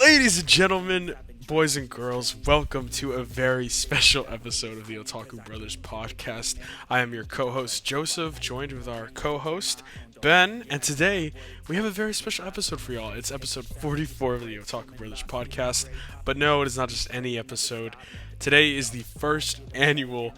Ladies and gentlemen, boys and girls, welcome to a very special episode of the Otaku Brothers podcast. I am your co host Joseph, joined with our co host Ben, and today we have a very special episode for y'all. It's episode 44 of the Otaku Brothers podcast, but no, it is not just any episode. Today is the first annual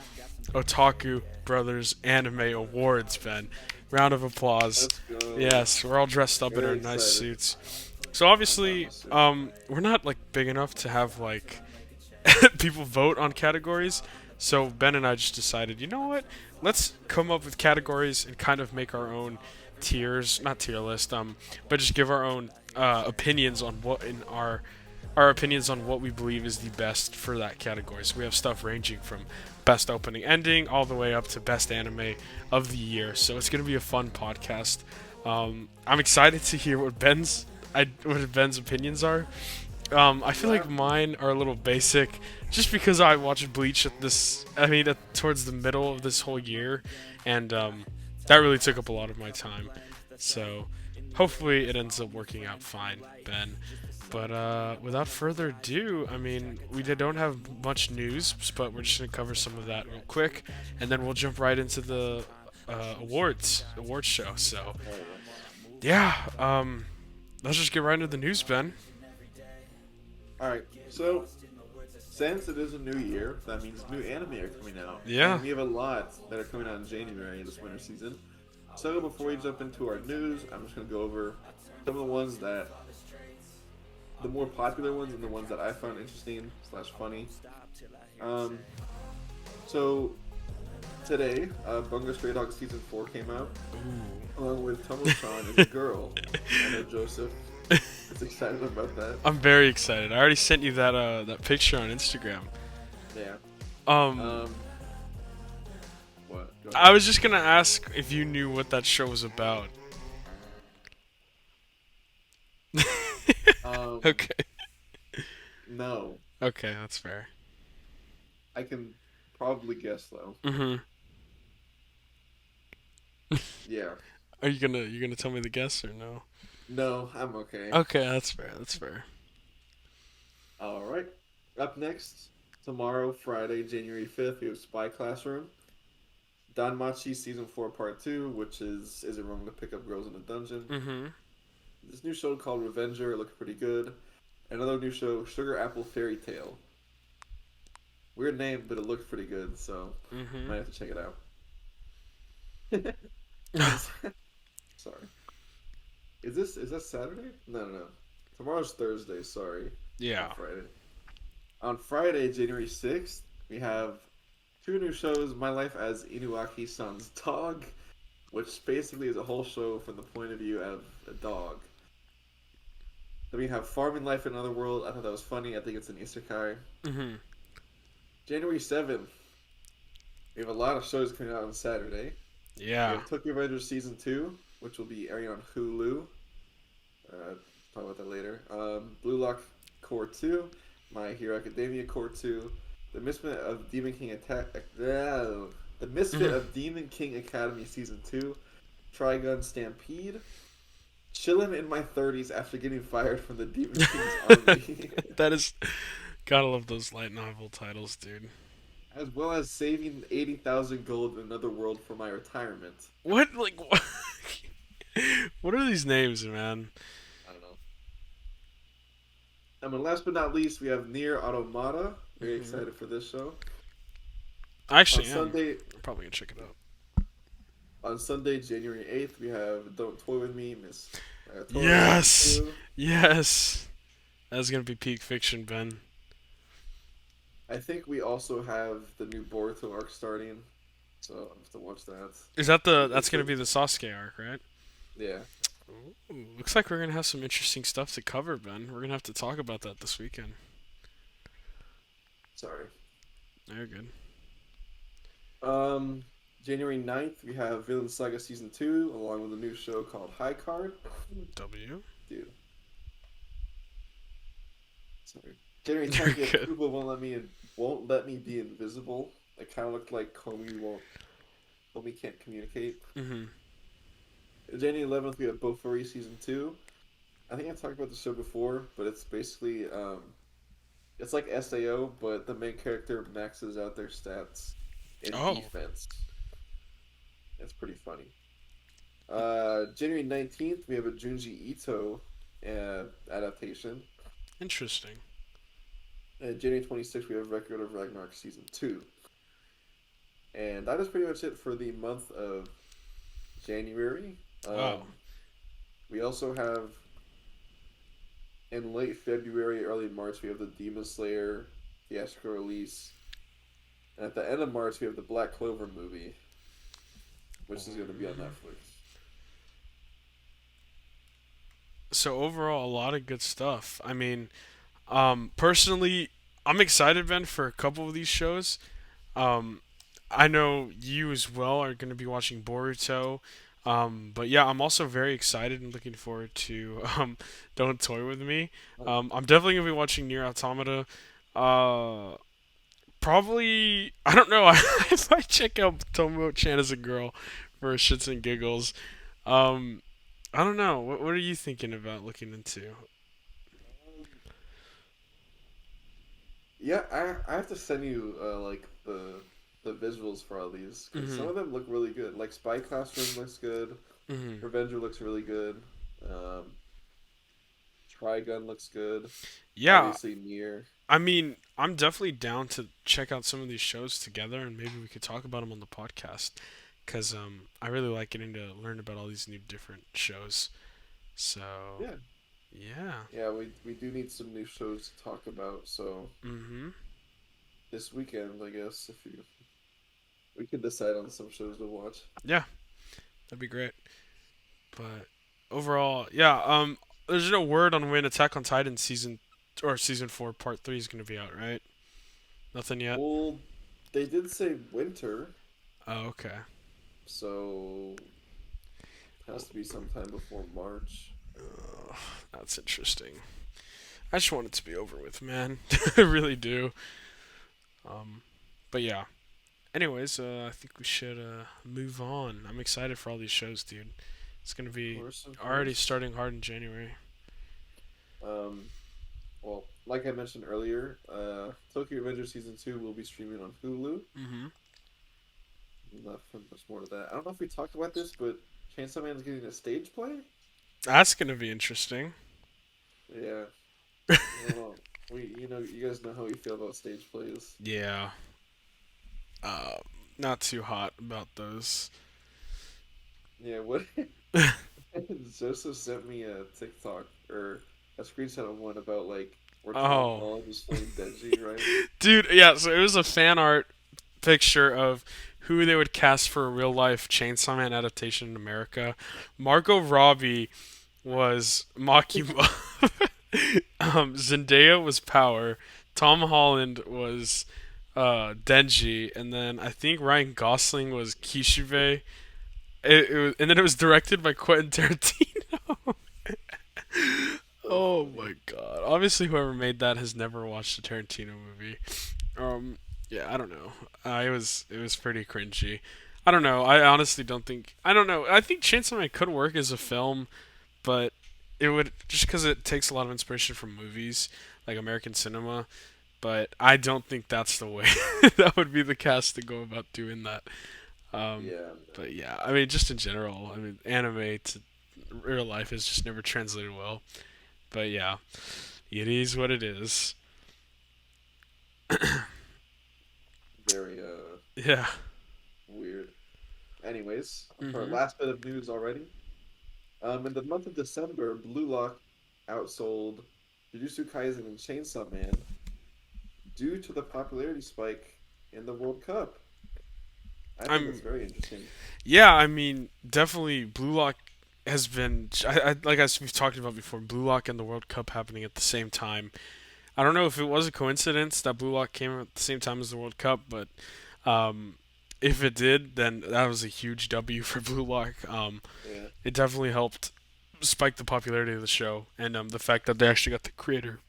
Otaku Brothers Anime Awards, Ben. Round of applause. Let's go. Yes, we're all dressed up in Very our nice excited. suits. So obviously, I'm so we're not like big enough to have like people vote on categories. So Ben and I just decided, you know what? Let's come up with categories and kind of make our own tiers, not tier list, but just give our own opinions on what in our opinions on what we believe is the best for that category. So we have stuff ranging from best opening ending all the way up to best anime of the year. So it's gonna be a fun podcast. I'm excited to hear what Ben's opinions are. I feel yeah. like mine are a little basic, just because I watched Bleach towards the middle of this whole year, and that really took up a lot of my time. So hopefully it ends up working out fine, Ben. But without further ado, I mean, we don't have much news, but we're just gonna cover some of that real quick, and then we'll jump right into the awards show. So Hell yeah. yeah, let's just get right into the news, Ben. All right. So, since it is a new year, that means new anime are coming out. Yeah. And we have a lot that are coming out in January this winter season. So, before we jump into our news, I'm just going to go over some of the ones the more popular ones and the ones that I found interesting slash funny. Um, so, today, Bungo Stray Dogs Season 4 came out, along with Tomo-chan as a girl. I know Joseph is excited about that. I'm very excited. I already sent you that picture on Instagram. Yeah. Um, Um, what? Go I ahead. was just gonna ask if you knew what that show was about. Um, Okay. no. Okay, that's fair. I can probably guess though. Mhm. Yeah. Are you gonna tell me the guess or no? No, I'm okay. Okay, that's fair. That's fair. All right. Up next, tomorrow, Friday, January 5th, we have Spy Classroom. Danmachi Season 4 Part 2, which is it wrong to pick up girls in a dungeon? Mhm. This new show called Revenger, it looked pretty good. Another new show, Sugar Apple Fairy Tale. Weird name, but it looked pretty good, so might Mhm. have to check it out. Sorry. Is that Saturday? No, no, no. Tomorrow's Thursday. Sorry, Yeah. not Friday. On Friday, January 6th, we have two new shows: My Life as Inuaki-san's Dog, which basically is a whole show from the point of view of a dog. Then we have Farming Life in Another World. I thought that was funny. I think it's an isekai. Mhm. January 7th, we have a lot of shows coming out on Saturday. We Yeah. have Tokyo Revengers Season 2, which will be airing on Hulu. Talk about that later. Blue Lock Core 2, My Hero Academia Core 2, The Misfit of Demon King The Misfit Mhm. of Demon King Academy Season 2, Trigun Stampede, Chillin' in My 30s after getting fired from the Demon King's army, That is gotta love those light novel titles, dude. as well as saving 80,000 gold in another world for my retirement. What like what? What are these names, man? I don't know. And then last but not least, we have Near Automata. Very Mhm. excited for this show. I On actually am. Sunday, I'm probably gonna check it out. January 8th, we have Don't Toy With Me, Miss Tora Yes. Season 2. Yes. That's gonna be peak fiction, Ben. I think we also have the new Boruto arc starting, so I'll have to watch that. Is that that's It's gonna a- be the Sasuke arc, right? yeah. Ooh, looks like we're gonna have some interesting stuff to cover, Ben. We're gonna have to talk about that this weekend. Sorry. Very good. Um, January 9th, we have Villain Saga Season 2, along with a new show called High Card. W. Dude. Sorry. January 10th, we have Good. Kubo won't let me be invisible. It kind of looked like Comey can't communicate. Mhm. January 11th, we have Bofuri Season 2. I think I talked about the show before, but it's basically it's like SAO, but the main character maxes out their stats in Oh, defense. It's pretty funny. January 19th, we have a Junji Ito adaptation. interesting. And January 26th, we have Record of Ragnarok Season 2. And that is pretty much it for the month of January. Wow. We also have in late February, early March, we have the Demon Slayer theatrical release. And at the end of March, we have the Black Clover movie, which is going to be on Netflix. So overall, a lot of good stuff. I mean, personally, I'm excited, Ben, for a couple of these shows. Um, I know you as well are going to be watching Boruto. But yeah, I'm also very excited and looking forward to Don't Toy With Me. I'm definitely going to be watching Near Automata. Uh, Probably, I don't know, I might check out Tomo Chan as a girl for shits and giggles. Um, I don't know. What are you thinking about looking into? Yeah, I have to send you like the visuals for all these because some Mm-hmm. of them look really good. Like Spy Classroom looks good. Mm-hmm. Revenger looks really good. Um, Trigun looks good. Yeah, Obviously, Near. I mean, I'm definitely down to check out some of these shows together, and maybe we could talk about them on the podcast. Cause I really like getting to learn about all these new different shows. So Yeah, yeah. yeah. We do need some new shows to talk about. So Mm-hmm. this weekend, I guess, if you we can decide on some shows to watch. Yeah, that'd be great. But overall, yeah. There's no word on when Attack on Titan season 4 part 3 is gonna be out, right? Nothing yet. Well, they did say winter, Oh, okay. so has to be sometime before March. That's interesting. I just want it to be over with, man. I really do. Um, but yeah. Anyways, I think we should move on. I'm excited for all these shows, dude. It's gonna be Of already course. starting hard in January. Um, well, like I mentioned earlier, Tokyo Revenger season 2 will be streaming on Hulu. Mm-hmm. Not much more to that. I don't know if we talked about this, but Chainsaw Man is getting a stage play. That's gonna be interesting. Yeah, I don't know. You guys know how we feel about stage plays. Yeah. Uh, Not too hot about those. Yeah, what? Joseph sent me a TikTok or a screenshot of one about like where Tom Oh, Holland was playing Denji, right? dude. Yeah. So it was a fan art picture of who they would cast for a real life Chainsaw Man adaptation in America. Margot Robbie was Makima. Zendaya was Power. Tom Holland was Denji, and then I think Ryan Gosling was Kishibe. And then it was directed by Quentin Tarantino. So Oh funny. my god! Obviously, whoever made that has never watched a Tarantino movie. Um, yeah, I don't know. It was pretty cringy. I don't know. I honestly don't think. I don't know. I think Chainsaw Man could work as a film, but it would just because it takes a lot of inspiration from movies like American cinema. But I don't think that's the way that would be the cast to go about doing that. Yeah, But yeah, I mean, just in general, I mean, anime to real life is just never translated well. But yeah, it is what it is. very Yeah. weird. Anyways, for our Mhm. last bit of news already. In the month of December, Blue Lock outsold Jujutsu Kaisen and Chainsaw Man due to the popularity spike in the World Cup. I think that's I'm. very interesting. Yeah, I mean, definitely Blue Lock has been. Like as we've talked about before, Blue Lock and the World Cup happening at the same time. I don't know if it was a coincidence that Blue Lock came at the same time as the World Cup, but um, if it did, then that was a huge W for Blue Lock. Yeah, It definitely helped spike the popularity of the show, and the fact that they actually got the creator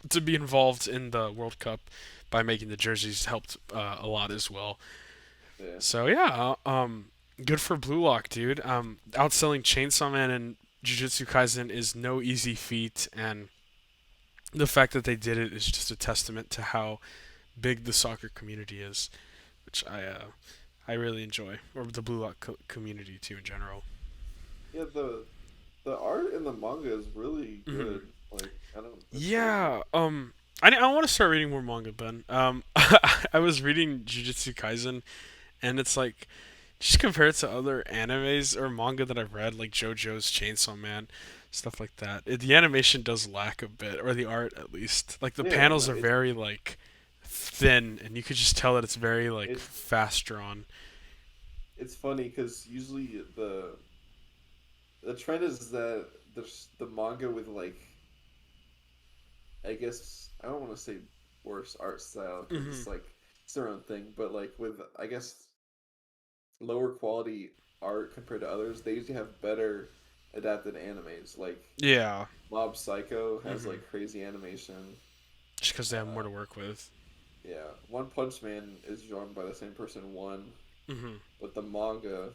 to be involved in the World Cup by making the jerseys helped a lot as well. yeah. So yeah, good for Blue Lock, dude. Outselling Chainsaw Man and Jujutsu Kaisen is no easy feat, and the fact that they did it is just a testament to how big the soccer community is, which I really enjoy, or the Blue Lock community too in general. Yeah, the art in the manga is really Hmm. good. Like, I don't, it's crazy. Yeah. I want to start reading more manga, Ben. I was reading Jujutsu Kaisen, and it's like just compared to other animes or manga that I've read, like JoJo's Chainsaw Man, stuff like that. The animation does lack a bit, or the art at least. Like the Yeah, panels no, are very like thin, and you could just tell that it's very like it's fast drawn. it's funny because usually the trend is that there's the manga with like I guess I don't want to say worse art style because Hmm. it's like it's their own thing, but like with I guess lower quality art compared to others, they usually have better adapted animes. Like Yeah. Mob Psycho has Hmm. like crazy animation. Just because they have more Uh, to work with. yeah, One Punch Man is drawn by the same person. One, Hmm. but the manga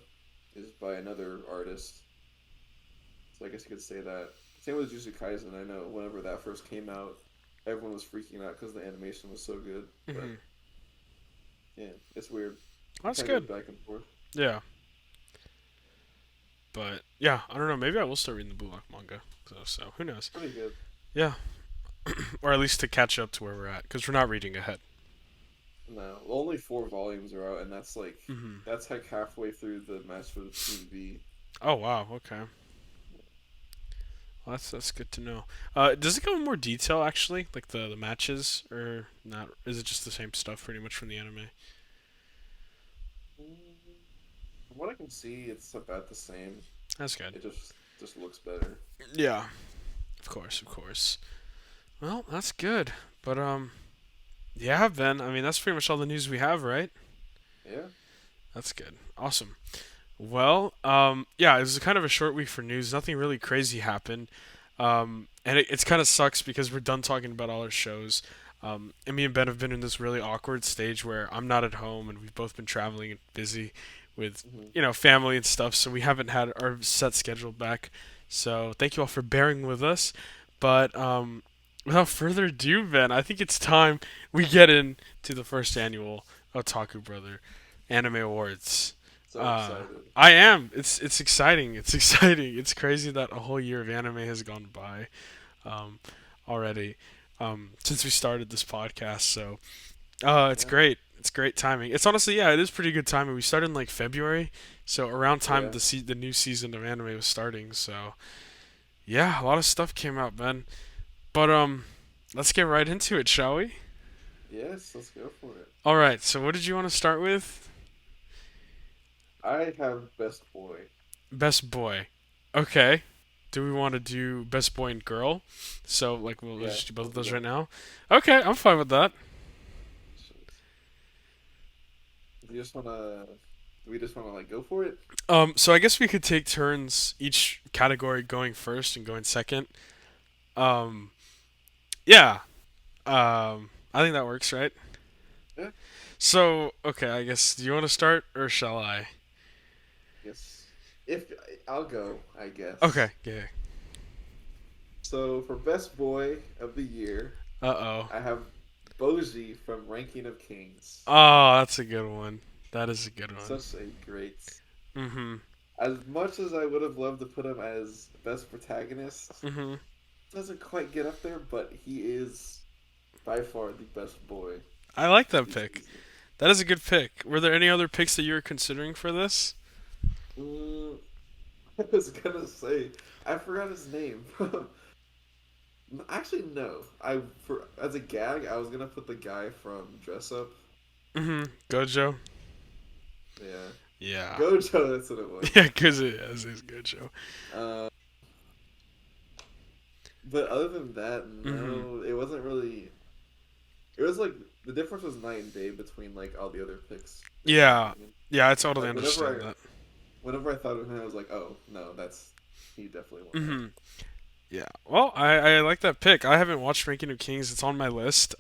is by another artist. So I guess you could say that. Same with Jujutsu Kaisen. I know whenever that first came out, everyone was freaking out because the animation was so good. But Hmm. yeah, it's weird. It That's kind of goes good. back and forth. Yeah. But yeah, I don't know. Maybe I will start reading the Blue Lock manga. So who knows? Pretty good. Yeah, or at least to catch up to where we're at, because we're not reading ahead. No, only 4 volumes are out, and Hmm. that's like halfway through the Master of the TV. Oh wow. Okay. Well, that's good to know. Does it go in more detail actually, like the matches, or not? Is it just the same stuff pretty much from the anime? Mm, From what I can see, it's about the same. That's good. It just looks better. Yeah. Of course. Of course. Well, that's good. But yeah, Ben. I mean, that's pretty much all the news we have, right? Yeah. That's good. Awesome. Well, yeah, it was kind of a short week for news. Nothing really crazy happened. And it's kind of sucks because we're done talking about all our shows. And me and Ben have been in this really awkward stage where I'm not at home and we've both been traveling and busy with, Hmm. family and stuff. So we haven't had our set schedule back. So thank you all for bearing with us. But without further ado, Ben, I think it's time we get into the first annual Otaku Brother Anime Awards. So excited. I am. It's exciting. It's exciting. It's crazy that a whole year of anime has gone by um, already since we started this podcast. So it's Yeah. great. It's great timing. It's honestly, yeah, it is pretty good timing. We started in like February, so around time Yeah. the new season of anime was starting. So yeah, a lot of stuff came out, Ben. But let's get right into it, shall we? Yes, let's go for it. All right. So what did you want to start with? I have Best Boy. Best boy. Okay. Do we want to do best boy and girl? So like we'll Yeah, just do both we'll of do those right that. now. Okay, I'm fine with that. Do you just wanna? Do we just wanna like go for it? So I guess we could take turns each category going first and going second. Um, yeah. I think that works, right? Yeah. So okay, I guess do you want to start or shall I? Yes. If I'll go, I Okay. guess. Yeah. So for Best Boy of the Year, Uh oh. I have Boji from Ranking of Kings. Oh, that's a good one. That is a good one. Such a great. Mhm. As much as I would have loved to put him as best protagonist, Mhm. doesn't quite get up there, but he is by far the best boy. I like that Easy, pick. easy. That is a good pick. Were there any other picks that you were considering for this? Mm, I was gonna say I forgot his name. Actually, no. I for as a gag, I was gonna put the guy from Dress Up. Mhm. Gojo. Yeah, Yeah. Gojo. That's what it was. Yeah, because it is Gojo. Uh, but other than that, Mhm. no, it wasn't really. It was like the difference was night and day between like all the other picks, in my Yeah. opinion. Yeah, I totally Like understand that. whenever I thought of him, I was like, oh no, that's he definitely won that. Mhm. Yeah. Well, I like that pick. I haven't watched Ranking of Kings. It's on my list.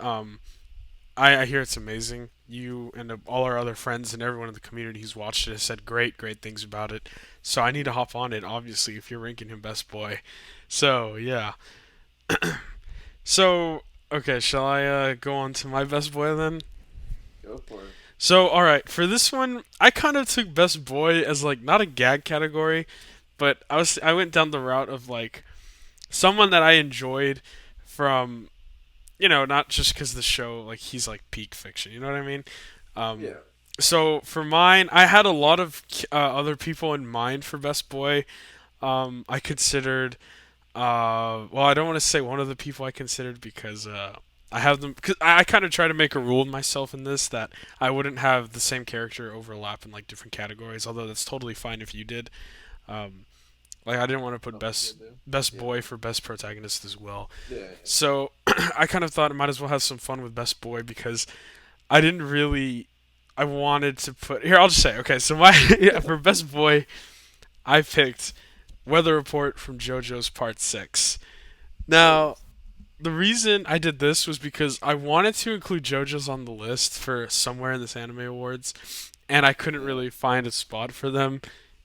I hear it's amazing. You and all our other friends and everyone in the community who's watched it has said great things about it. So I need to hop on it, obviously, if you're ranking him best boy. So yeah. So okay, shall I go on to my best boy then? Go for it. So all right, for this one, I kind of took best boy as like not a gag category, but I went down the route of like someone that I enjoyed from not just because the show like he's like peak fiction. You know what I mean? Um, Yeah. so for mine, I had a lot of other people in mind for best boy. I considered. Well, I don't want to say one of the people I considered because I have them because I kind of try to make a rule in myself in this that I wouldn't have the same character overlap in like different categories. Although that's totally fine if you did. Um, like I didn't want to put Some people do. best Yeah. boy for best protagonist as well. Yeah. So I kind of thought I might as well have some fun with best boy because I didn't really. I wanted to put here. I'll just say okay. So my yeah, for best boy, I picked Weather Report from JoJo's Part 6. Oh. Now, the reason I did this was because I wanted to include JoJo's on the list for somewhere in this anime awards, and I couldn't Yeah. really find a spot for them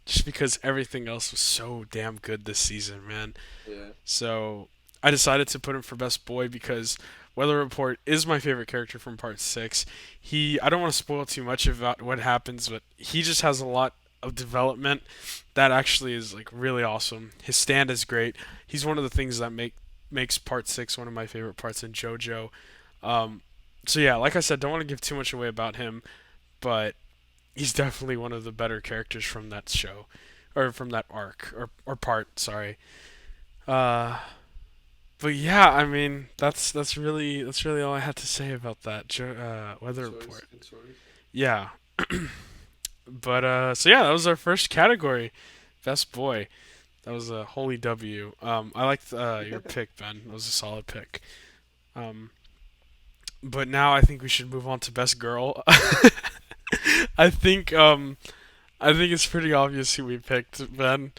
just because everything else was so damn good this season, man. Yeah. So I decided to put him for best boy because Weather Report is my favorite character from Part 6. I don't want to spoil too much about what happens, but he just has a lot of development that actually is like really awesome. His stand is great. He's one of the things that makes Part 6 one of my favorite parts in JoJo. Um, so yeah, like I said, don't want to give too much away about him, but he's definitely one of the better characters from that show, or from that arc or part. Sorry. Uh, but yeah, I mean that's really all I had to say about that Good weather choice. report. Good choice. Yeah, but so yeah, that was our first category, best boy. That was a holy W. I liked your pick, Ben. That was a solid pick. Um, but now I think we should move on to best girl. I think I think it's pretty obvious who we picked, Ben.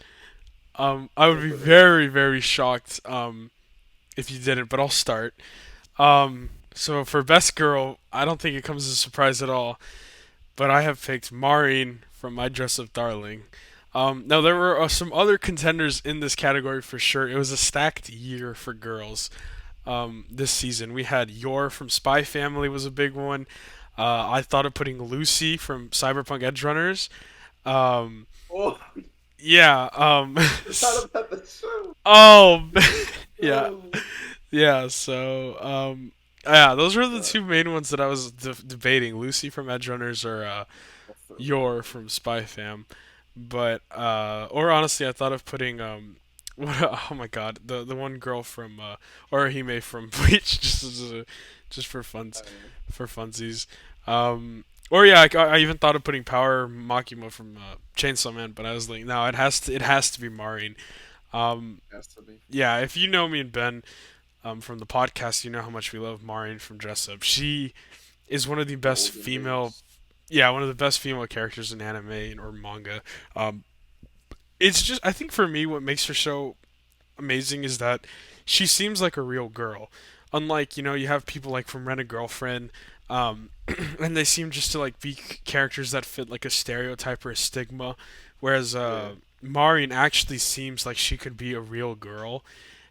I would Go be for it. very shocked if you didn't, but I'll start. So for best girl, I don't think it comes as a surprise at all, but I have picked Maureen from My Dress Up Darling. Now there were some other contenders in this category for sure. It was a stacked year for girls. This season we had Yor from Spy Family was a big one. I thought of putting Lucy from Cyberpunk Edge Runners. Um, Oh, yeah. forgot about the show. Oh, yeah. Oh. Yeah, so yeah, those were the Uh, two main ones that I was debating: Lucy from Edge Runners or also, Yor from Spy Fam. But or honestly, I thought of putting oh my god, the one girl from Orihime from Bleach, just for funsies. Or yeah, I even thought of putting Power Makima from Chainsaw Man, but I was like, no, it has to be Marin. Um, has to be yeah, if you know me and Ben, from the podcast, you know how much we love Maureen from Dress Up. She is one of the best golden female, days. yeah, one of the best female characters in anime or manga. Um, it's just, I think for me, what makes her so amazing is that she seems like a real girl. Unlike, you have people like from Rent a Girlfriend, and they seem just to like be characters that fit like a stereotype or a stigma, whereas Yeah. Maureen actually seems like she could be a real girl.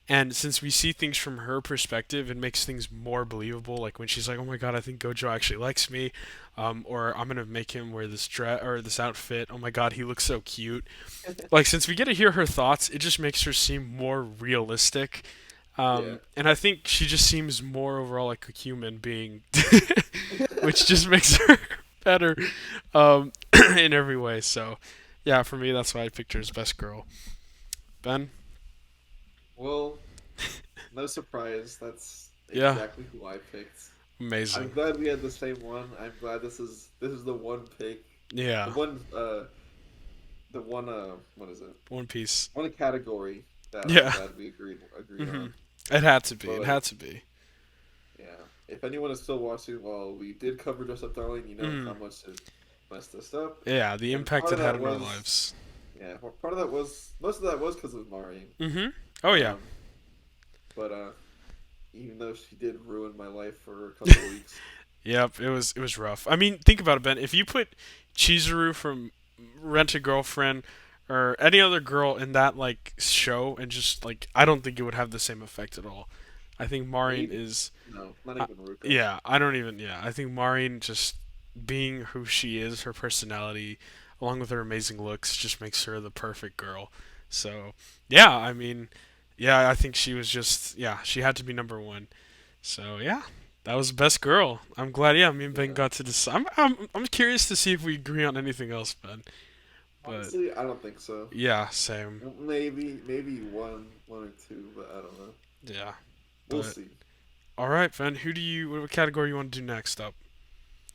And since we see things from her perspective, it makes things more believable. Like when she's like, "Oh my God, I think Gojo actually likes me," or "I'm gonna make him wear this dress or this outfit." Oh my God, he looks so cute. Like since we get to hear her thoughts, it just makes her seem more realistic. Yeah. And I think she just seems more overall like a human being, which just makes her better in every way. So, yeah, for me, that's why I picked her as best girl. Ben, Well, no surprise. That's yeah, exactly who I picked. I'm amazing. glad we had the same one. I'm glad this is the one pick, the Yeah, one the one what is it? One Piece. One category that I'm Yeah, glad we agreed hmm on. it had to be. It But had to be. yeah, if anyone is still watching, well, we did cover Dress Up Darling. You know how Mm. much it messed us up, Yeah, the and impact part of it had that on our was lives. yeah, part of that was most of that was because of Mari. Hmm. Oh yeah. Um, but even though she did ruin my life for a couple of weeks, Yep, it was rough. I mean, think about it, Ben. If you put Chizuru from Rent a Girlfriend or any other girl in that like show and just like I don't think it would have the same effect at all. I think Maureen Maybe. is No, not uh, even Ruka. yeah, I don't even yeah. I think Maureen just being who she is, her personality along with her amazing looks just makes her the perfect girl. So, yeah, I mean, yeah, I think she was just yeah, she had to be number 1. So yeah, that was best girl. I'm glad. Yeah, me and Ben Yeah. got to decide. I'm curious to see if we agree on anything else, Ben. But Honestly, I don't think so. yeah, same. Maybe one or two, but I don't know. Yeah, We'll but see. all right, Ben. Who do you? What category you want to do next up?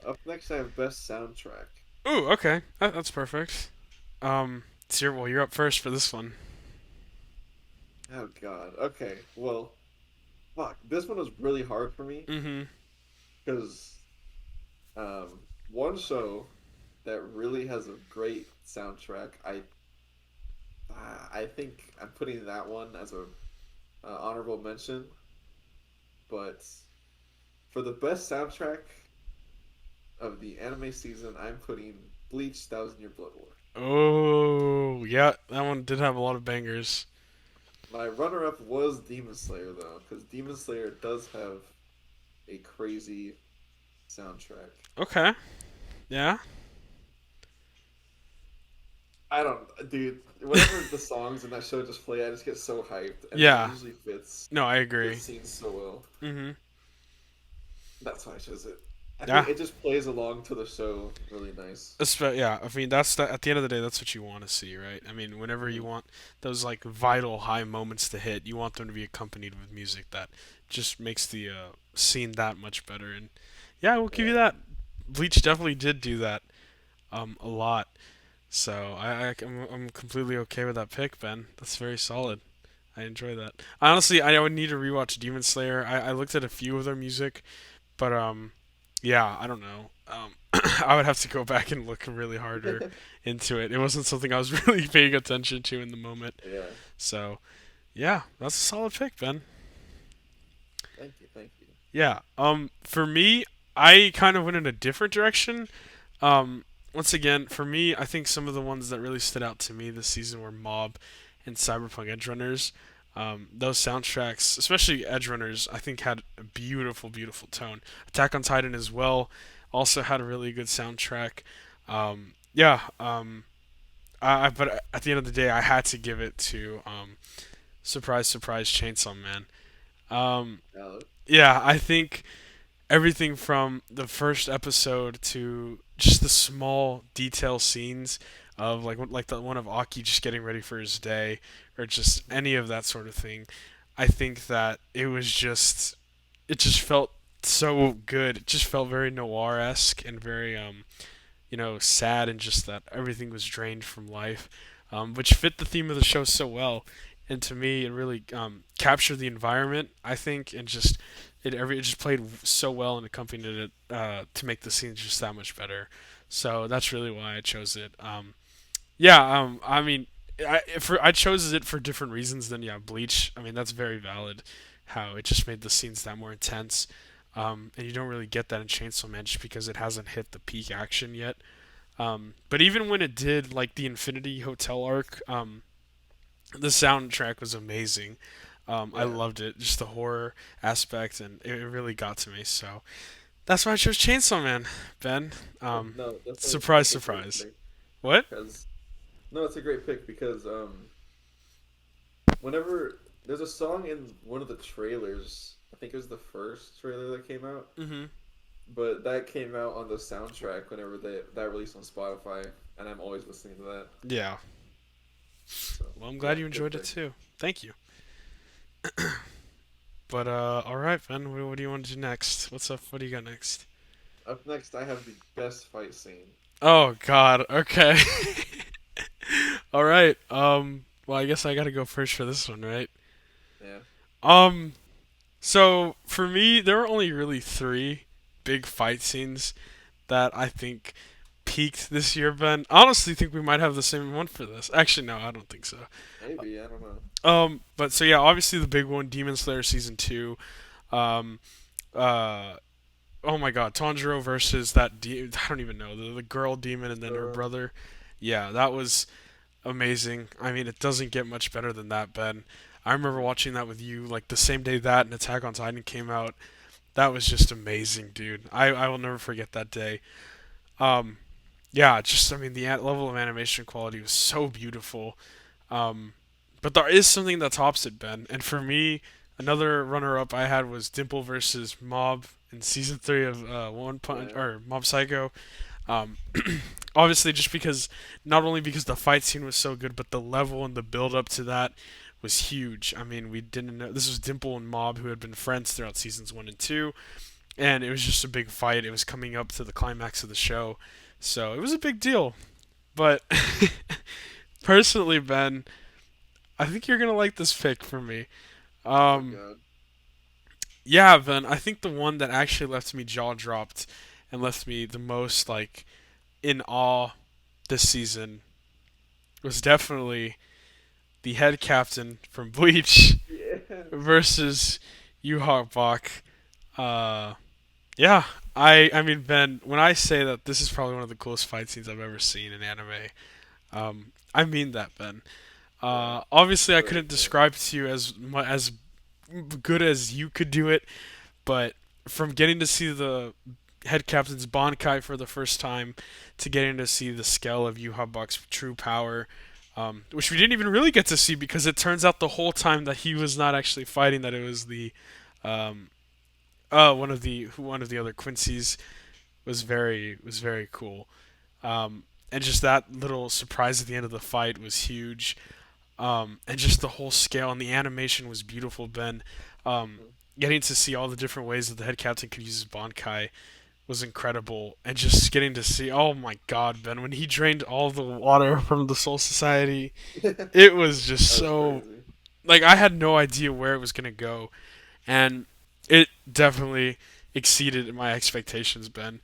Up next, I have best soundtrack. Ooh, okay, that's perfect. It's your well, you're up first for this one. Oh God. Okay. Well, fuck. This one was really hard for me Mm-hmm. because one show that really has a great soundtrack. I think I'm putting that one as a honorable mention. But for the best soundtrack of the anime season, I'm putting Bleach: Thousand Year Blood War. Oh, yeah, that one did have a lot of bangers. My runner-up was Demon Slayer though, because Demon Slayer does have a crazy soundtrack. Okay. Yeah. I don't, dude. Whenever the songs in that show just play, I just get so hyped, and it Yeah. usually fits No, I the agree. scene so well. Mm-hmm. That's why I chose it. I think Yeah. it just plays along to the show really nice. Yeah, I mean that's at the end of the day that's what you want to see, right? I mean, whenever you Hmm. want those like vital high moments to hit, you want them to be accompanied with music that just makes the scene that much better. And yeah, I will give you Yeah. that. Bleach definitely did do that a lot. So I'm completely okay with that pick, Ben. That's very solid. I enjoy that. Honestly, I would need to rewatch Demon Slayer. I looked at a few of their music, but yeah, I don't know. I would have to go back and look really harder into it. It wasn't something I was really paying attention to in the moment. Yeah. So yeah, that's a solid pick, Ben. Thank you. Thank you. Yeah. For me, I kind of went in a different direction. Um, Once again, for me, I think some of the ones that really stood out to me this season were Mob and Cyberpunk Edge Runners. Those soundtracks, especially Edge Runners, I think had a beautiful, beautiful tone. Attack on Titan as well also had a really good soundtrack. Yeah, but at the end of the day, I had to give it to Surprise, Surprise, Chainsaw Man. Um, Valid. yeah, I think everything from the first episode to just the small detail scenes of like the one of Aki just getting ready for his day or just any of that sort of thing. I think that it just felt so good. It just felt very noir esque and very sad and just that everything was drained from life, which fit the theme of the show so well. And to me, it really captured the environment, I think, and it just played so well and accompanied it to make the scenes just that much better. So that's really why I chose it. Yeah, I mean, I chose it for different reasons than yeah Bleach. I mean that's very valid. How it just made the scenes that more intense, and you don't really get that in Chainsaw Man just because it hasn't hit the peak action yet. But even when it did, like the Infinity Hotel arc, the soundtrack was amazing. I Yeah. loved it, just the horror aspect, and it really got to me. So that's why I chose Chainsaw Man, Ben. No, Surprise, that's a great surprise. pick. What? Because no, it's a great pick because whenever there's a song in one of the trailers, I think it was the first trailer that came out, Mm-hmm. but that came out on the soundtrack whenever that released on Spotify, and I'm always listening to that. Yeah. So Well, I'm glad yeah, you good enjoyed it pick. too. Thank you. But all right, Ben. What do you want to do next? What's up? What do you got next? Up next, I have the best fight scene. Oh God. Okay. All right. Well, I guess I gotta go first for this one, right? Yeah. Um. So for me, there were only really three big fight scenes that I think peaked this year, Ben. I honestly think we might have the same one for this. Actually, no, I don't think so. Maybe, I don't know. But so yeah, obviously the big one, Demon Slayer season 2. Um, uh, oh my god, Tanjiro versus that I don't even know the girl demon and then her Uh, brother. Yeah, that was amazing. I mean, it doesn't get much better than that, Ben. I remember mhm. watching that with you like the same day that and Attack on Titan came out. That was just amazing, dude. I will never forget that day. Um, yeah, just I mean the level of animation quality was so beautiful. Um, but there is something that tops it, Ben. And for me, another runner-up I had was Dimple versus Mob in season 3 of One Punch Yeah. or Mob Psycho. Um, obviously, just because not only because the fight scene was so good, but the level and the build up to that was huge. I mean, we didn't know this was Dimple and Mob who had been friends throughout seasons 1 and 2, and it was just a big fight. It was coming up to the climax of the show, so it was a big deal. But personally, Ben, I think you're gonna like this pick for me. Oh Um, God. yeah, Ben, I think the one that actually left me jaw dropped and left me the most like in awe this season was definitely the head captain from Bleach Yes. versus Yu Bach. Uh, yeah, I mean Ben, when I say that this is probably one of the coolest fight scenes I've ever seen in anime, I mean that, Ben. Yeah. Obviously, I Very couldn't fair. describe to you as good as you could do it, but from getting to see the head captain's Bankai for the first time to getting to see the scale of Yuhabak's true power, which we didn't even really get to see because it turns out the whole time that he was not actually fighting, that it was the um, one of the other Quincy's was very cool. And just that little surprise at the end of the fight was huge. And just the whole scale and the animation was beautiful, Ben. Um, Mhm. Getting to see all the different ways that the head captain could use his Bankai was incredible, and just getting to see, oh my God, Ben, when he drained all the water from the Soul Society, That it was just was so crazy. like I had no idea where it was gonna go, and it definitely exceeded my expectations, Ben.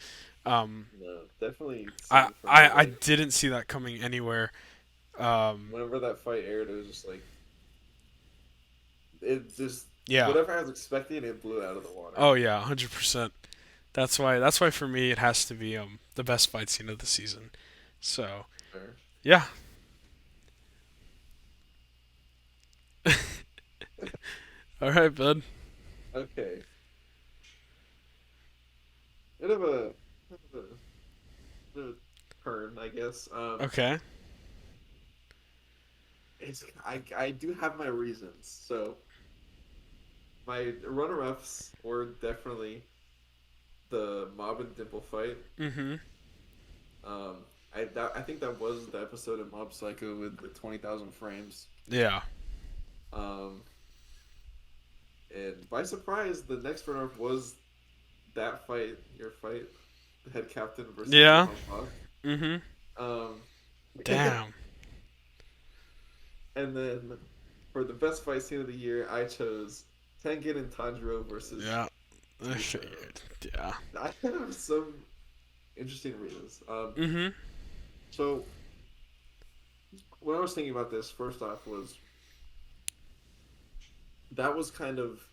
Um, No, definitely I, same for me. I I Like didn't see that coming anywhere. Um, whenever that fight aired, it was just like it just yeah. whatever I was expecting, it blew out of the water. Oh yeah, 100%. That's why for me it has to be the best fight scene of the season. So Fair. yeah. All right, bud. Okay. Bit of a bit of a, bit of a turn, I guess. Okay. I do have my reasons. So my runner-ups were definitely the Mob and Dimple fight. Mhm. I think that was the episode of Mob Psycho with the 20,000 frames. Yeah. Um, and by surprise, the next runner-up was that fight, your fight, the head captain versus Yeah. Yuhong Bach. Mhm. Um, Damn. and then for the best fight scene of the year, I chose Tengen and Tanjiro versus Yeah. I Susanoo. figured. Yeah. I have some interesting reasons. Mhm. So when I was thinking about this, first off was that was kind of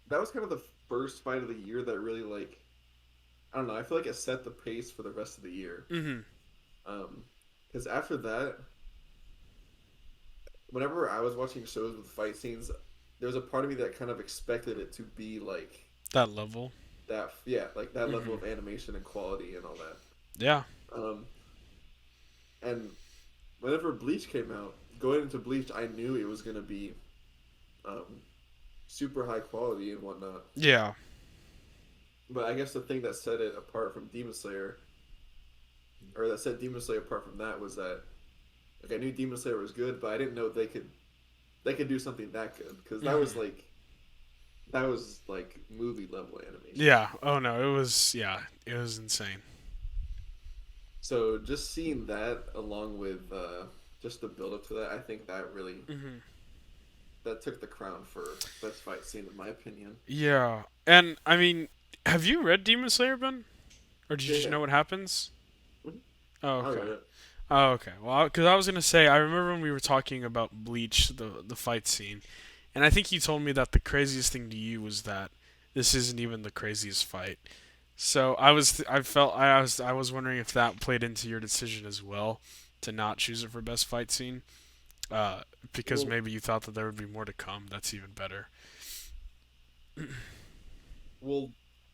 that was kind of the first fight of the year that really like I don't know. I feel like it set the pace for the rest of the year. Mhm. Um, because after that, whenever I was watching shows with fight scenes, there was a part of me that kind of expected it to be like That level. that, yeah, like that level Mhm. of animation and quality and all that. Yeah. And whenever Bleach came out, going into Bleach, I knew it was gonna be um, super high quality and whatnot. Yeah. But I guess the thing that set it apart from Demon Slayer, or that set Demon Slayer apart from that, was that like I knew Demon Slayer was good, but I didn't know they could do something that good because Mhm. that was like movie level animation. Yeah. Oh no, it was yeah, it was insane. So just seeing that along with just the build up to that, I think that really Mhm. that took the crown for best fight scene in my opinion. Yeah. And I mean, have you read Demon Slayer, Ben? Or did you Yeah, just yeah. know what happens? Mhm. Oh, I okay. read it. Oh, okay. Well, because I was gonna say, I remember when we were talking about Bleach, the fight scene, and I think you told me that the craziest thing to you was that this isn't even the craziest fight. So I was wondering if that played into your decision as well to not choose it for best fight scene. Uh, because Well, maybe you thought that there would be more to come. That's even better. well,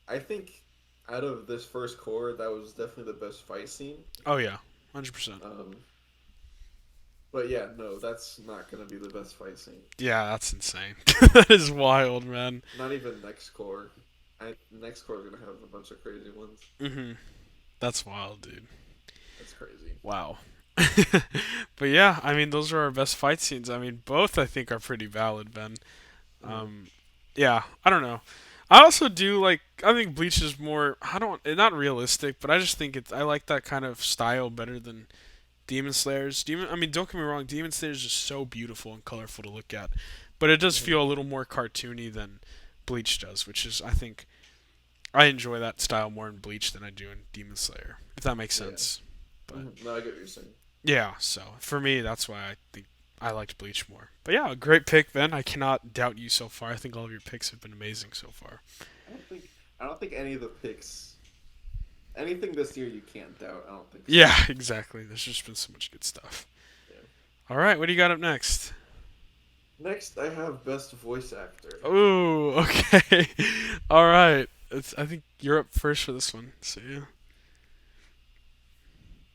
I think out of this first core, that was definitely the best fight scene. Oh yeah, 100%. Um, but yeah, no, that's not gonna be the best fight scene. Yeah, that's insane. That is wild, man. Not even next core. Next core is gonna have a bunch of crazy ones. Mhm. That's wild, dude. That's crazy. Wow. But yeah, I mean, those are our best fight scenes. I mean, both I think are pretty valid, Ben. Hmm. Um, yeah, I don't know. I also do like. I think Bleach is more. I don't. Not realistic, but I just think it's. I like that kind of style better than Demon Slayers. I mean, don't get me wrong. Demon Slayer is just so beautiful and colorful to look at, but it does Hmm. feel a little more cartoony than Bleach does, which is I think I enjoy that style more in Bleach than I do in Demon Slayer. If that makes Yeah. sense. But No, I get what you're saying. yeah, so for me, that's why I think I liked Bleach more. But yeah, great pick, Ben. I cannot doubt you so far. I think all of your picks have been amazing so far. I don't think I don't think any of the picks, anything this year you can't doubt. I don't think so. Yeah, exactly. There's just been so much good stuff. Yeah. All right, what do you got up next? Next, I have best voice actor. Oh, okay. All right. I think you're up first for this one. So yeah,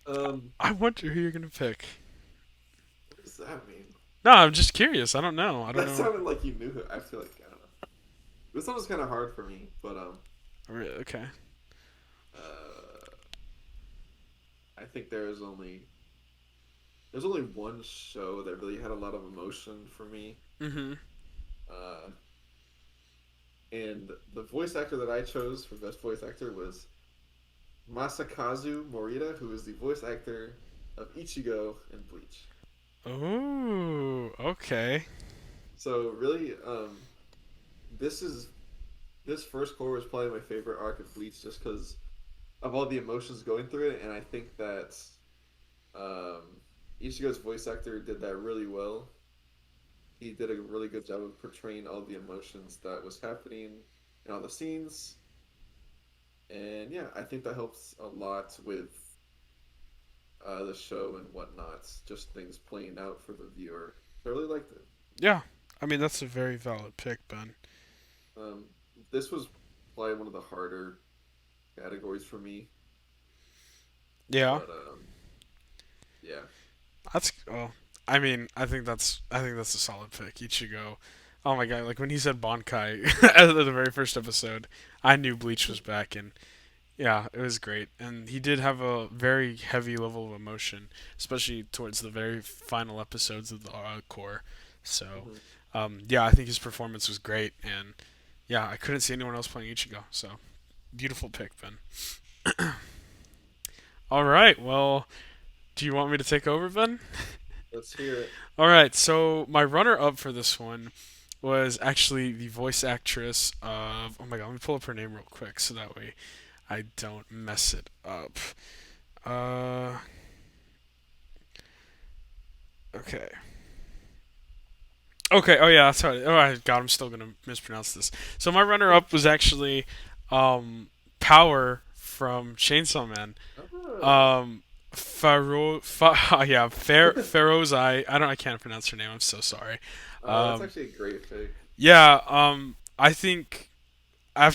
Um, I wonder who you're gonna pick. what does that mean? No, I'm just curious. I don't know. I don't That know. sounded like you knew it. I feel like I don't know. This one was kind of hard for me, but Okay. uh, I think there's only one show that really had a lot of emotion for me. Mhm. Uh, and the voice actor that I chose for best voice actor was Masakazu Morita, who is the voice actor of Ichigo in Bleach. Oh, okay. So really, this is this first core was probably my favorite arc of Bleach, just because of all the emotions going through it, and I think that um, Ichigo's voice actor did that really well. He did a really good job of portraying all the emotions that was happening in all the scenes, and yeah, I think that helps a lot with the show and whatnot. Just things playing out for the viewer. I really liked it. Yeah. I mean, that's a very valid pick, Ben. Um, this was probably one of the harder categories for me, Yeah. but yeah. That's oh. I think that's a solid pick. Ichigo. Oh my god! Like when he said Bonkai at the very first episode, I knew Bleach was back, and yeah, it was great. And he did have a very heavy level of emotion, especially towards the very final episodes of the core. So, Hmm. yeah, I think his performance was great, and yeah, I couldn't see anyone else playing Ichigo. So, beautiful pick, Ben. All right, well, do you want me to take over, Ben? Let's hear it. All right, so my runner-up for this one was actually the voice actress of. Oh my god, let me pull up her name real quick so that way I don't mess it up. Uh, okay. Okay. Oh yeah, that's right. Oh my god, I'm still gonna mispronounce this. So my runner-up was actually, Power from Chainsaw Man. Oh, Um, yeah, Pharaoh's Eye. I can't pronounce her name. I'm so sorry. that's Um, actually a great pick. yeah. I think I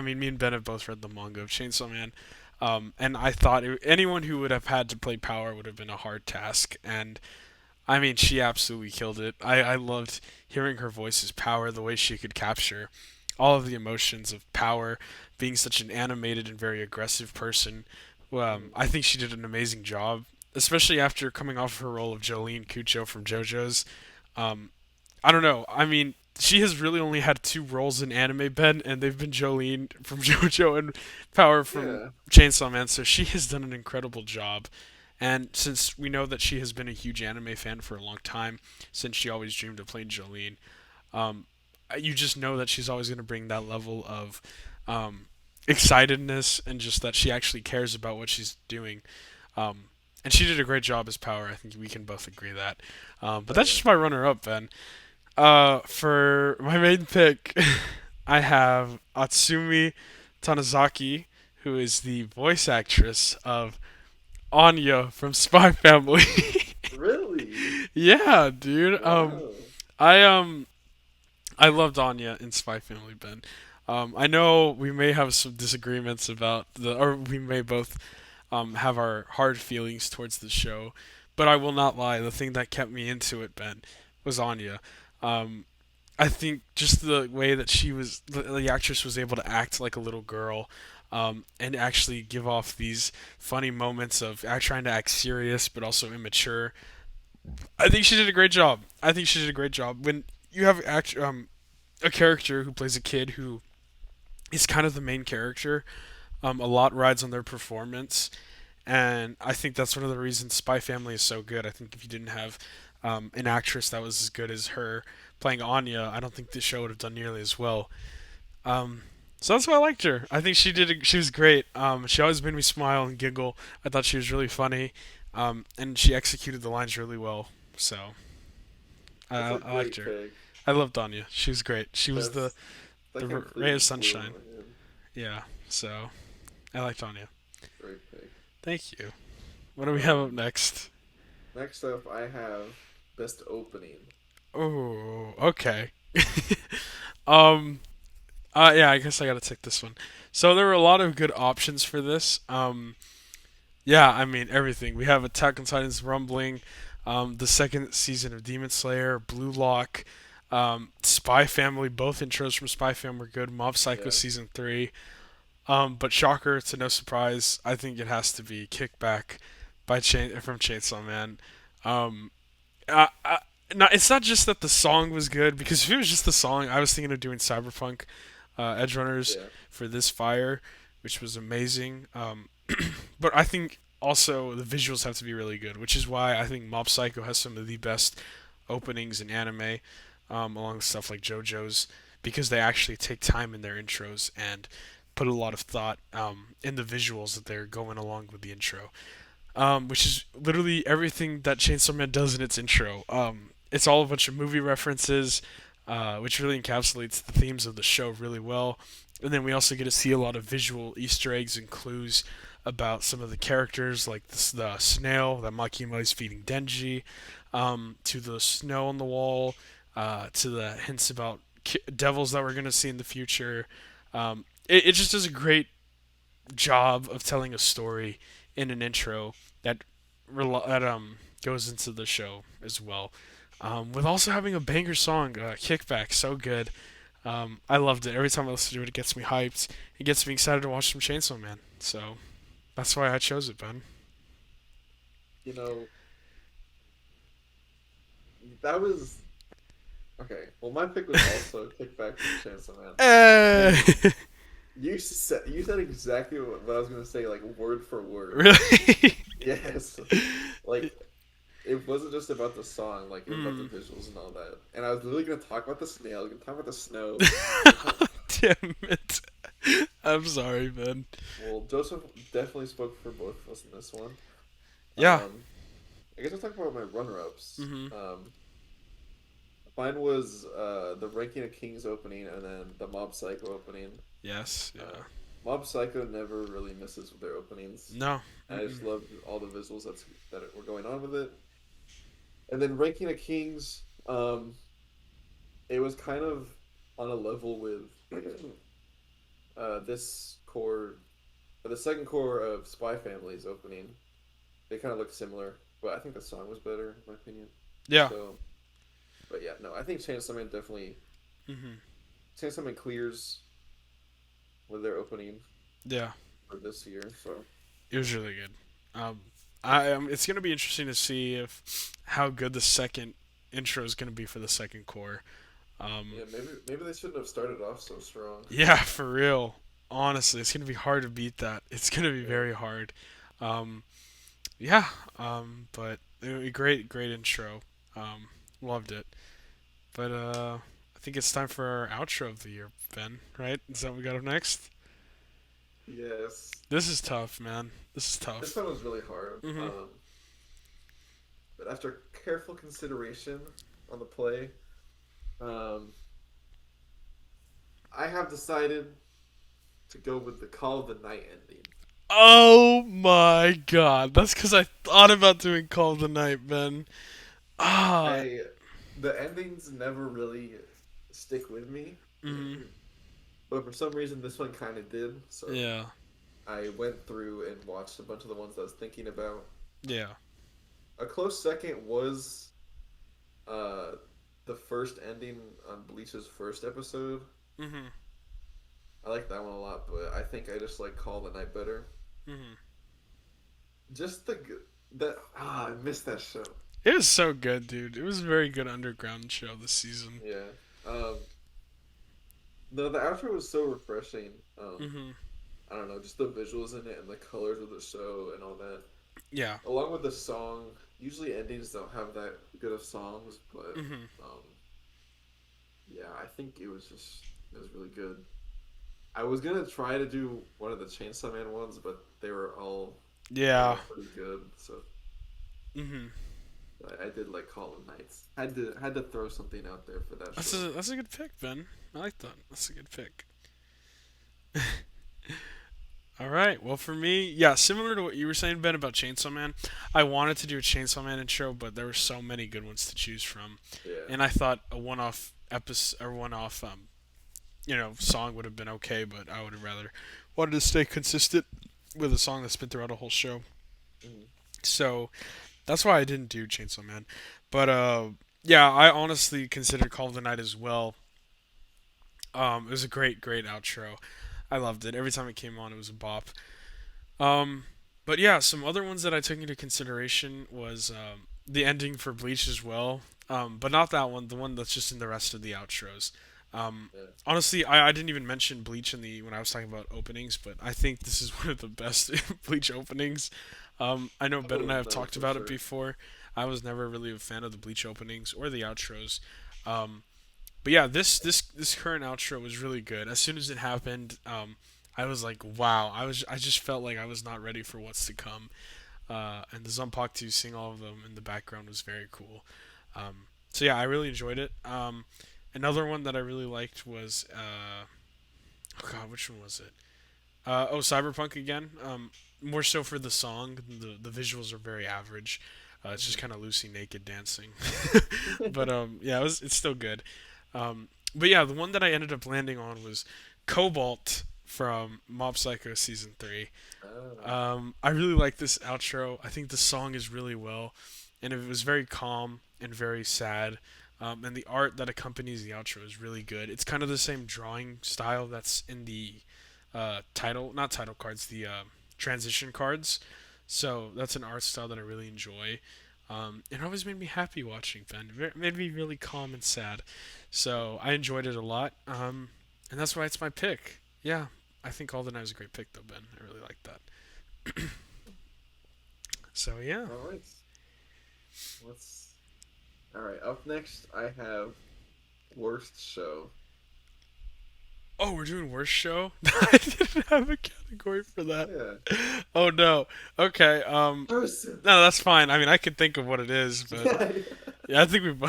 mean, me and Ben have both read the manga of Chainsaw Man, and I thought anyone who would have had to play Power would have been a hard task, and I mean, she absolutely killed it. I loved hearing her voice as Power, the way she could capture all of the emotions of Power, being such an animated and very aggressive person. Mhm. I think she did an amazing job, especially after coming off her role of Jolene Cujo from JoJo's. Um, I don't know. I mean, she has really only had two roles in anime, Ben, and they've been Jolene from JoJo and Power from Yeah. Chainsaw Man. So she has done an incredible job. And since we know that she has been a huge anime fan for a long time, since she always dreamed of playing Jolene, um, you just know that she's always going to bring that level of um, excitedness and just that she actually cares about what she's doing. Um, and she did a great job as Power. I think we can both agree that. But Oh that's yeah. just my runner-up, Ben. For my main pick, I have Atsumi Tanizaki, who is the voice actress of Anya from Spy Family. Really? Yeah, dude. Wow. I I loved Anya in Spy Family, Ben. I know we may have some disagreements about or we may both have our hard feelings towards the show, but I will not lie. The thing that kept me into it, Ben, was Anya. Um, I think just the way that the actress was able to act like a little girl, and actually give off these funny moments of trying to act serious but also immature. I think she did a great job. I think she did a great job. When you have a character who plays a kid who is kind of the main character, a lot rides on their performance, and I think that's one of the reasons Spy Family is so good. I think if you didn't have an actress that was as good as her playing Anya, I don't think the show would have done nearly as well. Um, so that's why I liked her. I think she was great. She always made me smile and giggle. I thought she was really funny, and she executed the lines really well. So That's a I liked great her. pick. I loved Anya. She was great. She was That's that the ray completely of blew sunshine. my head. Yeah. So I liked Anya. Great pick. Thank you. What do we have up Um, next? Next up, I have best opening. Oh, okay. um, yeah, I guess I gotta take this one. So there were a lot of good options for this. Yeah, I mean everything. We have Attack on Titan's Rumbling, the second season of Demon Slayer, Blue Lock, Spy Family. Both intros from Spy Family were good. Mob Psycho Yeah. season 3. But shocker to no surprise, I think it has to be Kickback from Chainsaw Man. Um, uh, uh, it's not just that the song was good, because if it was just the song, I was thinking of doing Cyberpunk Edge Runners Yeah. for this fire, which was amazing. But I think also the visuals have to be really good, which is why I think Mob Psycho has some of the best openings in anime, along with stuff like JoJo's, because they actually take time in their intros and put a lot of thought in the visuals that they're going along with the intro, which is literally everything that Chainsaw Man does in its intro. It's all a bunch of movie references, which really encapsulates the themes of the show really well. And then we also get to see a lot of visual Easter eggs and clues about some of the characters, like the snail that Makima is feeding Denji, to the snow on the wall, to the hints about devils that we're going to see in the future. It just does a great job of telling a story in an intro that goes into the show as well. With also having a banger song, Kickback, so good. I loved it. Every time I listen to it, it gets me hyped. It gets me excited to watch some Chainsaw Man. So that's why I chose it, Ben. You know, that was okay. Well, my pick was also Kickback from Chainsaw Man, and Eh. you said exactly what I was gonna say, like word for word. Really? Yes, like it wasn't just about the song, like it was about the Mm. visuals and all that. And I was literally gonna talk about the snail, gonna talk about the snow. Gonna talk... Damn it. I'm sorry, Ben. Well, Joseph definitely spoke for both of us in this one. Yeah. I guess I'll talk about my runner-ups. Mhm. Mine was the Ranking of Kings opening and then the Mob Psycho opening. Yes. Uh, Yeah. Mob Psycho never really misses with their openings. No. I just Mm-mm. love all the visuals that were going on with it. And then Ranking of Kings, it was kind of on a level with this core, the second core of Spy Family's opening. They kind of look similar, but I think the song was better, in my opinion. Yeah. So, but yeah, no, I think Chainsaw Man definitely Mhm. Chainsaw Man clears with their opening Yeah. for this year. So It was really good. Um, it's gonna be interesting to see if how good the second intro is gonna be for the second core. Um, yeah, maybe they shouldn't have started off so strong. yeah, for real. Honestly, it's gonna be hard to beat that. It's gonna be Yeah, very hard. Um, yeah. But it was a great intro. Um, Loved it. But I think it's time for our outro of the year, Ben. Right? Is that what we got up next? yes. This is tough, man. This is This tough. one was really hard. Mhm. But after careful consideration on the play, um, I have decided to go with the Call of the Night ending. Oh my god. That's because I thought about doing Call of the Night, Ben. Ah. I the endings never really stick with me, Mm, but for some reason this one kind of did. So yeah. I went through and watched a bunch of the ones I was thinking about. Yeah. A close second was uh the first ending on Bleach's first episode. Mm-hmm. I like that one a lot, but I think I just like Call the Night better. Mm-hmm. Just the that I missed that show. It was so good, dude. It was a very good underground show this season. Yeah. The outro was so refreshing. Mm-hmm. I don't know, just the visuals in it and the colors of the show and all that. Yeah. Along with the song, usually endings don't have that good of songs, but Mm-hmm. um, yeah, I think it was really good. I was gonna try to do one of the Chainsaw Man ones, but they were Yeah. all pretty good. So Mm-hmm. I did like Call of Nights. Had to throw something out there for that That's show. a good pick, Ben. I like that. That's a good pick. All right. Well, for me, yeah, similar to what you were saying, Ben, about Chainsaw Man, I wanted to do a Chainsaw Man intro, but there were so many good ones to choose from, Yeah. and I thought a one-off episode or one-off, song would have been okay, but I would have rather wanted to stay consistent with a song that's been throughout a whole show. Mhm. So that's why I didn't do Chainsaw Man. But yeah, I honestly considered Call of the Night as well. It was a great, great outro. I loved it. Every time it came on, it was a bop. Um, but yeah, some other ones that I took into consideration was the ending for Bleach as well. But not that one. The one that's just in the rest of the outros. Yeah. Honestly, I didn't even mention Bleach in the when I was talking about openings, but I think this is one of the best Bleach openings. I know Ben and I Oh have no, talked for about it sure. before. I was never really a fan of the Bleach openings or the outros. Um, but yeah, this current outro was really good. As soon as it happened, I was like, wow. I just felt like I was not ready for what's to come. And the Zanpakuto seeing all of them in the background was very cool. So yeah, I really enjoyed it. Another one that I really liked was oh god, which one was it? Cyberpunk again. More so for the song. The visuals are very average. It's just Mhm. kind of Lucy naked dancing, but yeah, it's still good. But yeah, the one that I ended up landing on was Cobalt from Mob Psycho season 3. Oh, I really like this outro. I think the song is really well, and it was very calm and very sad. And the art that accompanies the outro is really good. It's kind of the same drawing style that's in the not title cards, the transition cards. So that's an art style that I really enjoy. It always made me happy watching Ben. It made me really calm and sad. So I enjoyed it a lot. And that's why it's my pick. Yeah, I think All the Night was a great pick, though, Ben. I really like that. So yeah. all right. Let's. All right. Up next, I have worst show. Oh, we're doing worst show. I didn't have a category for that. Yeah. Oh no. Okay. Person. No, that's fine. I mean, I can think of what it is, but Yeah. yeah, I think we.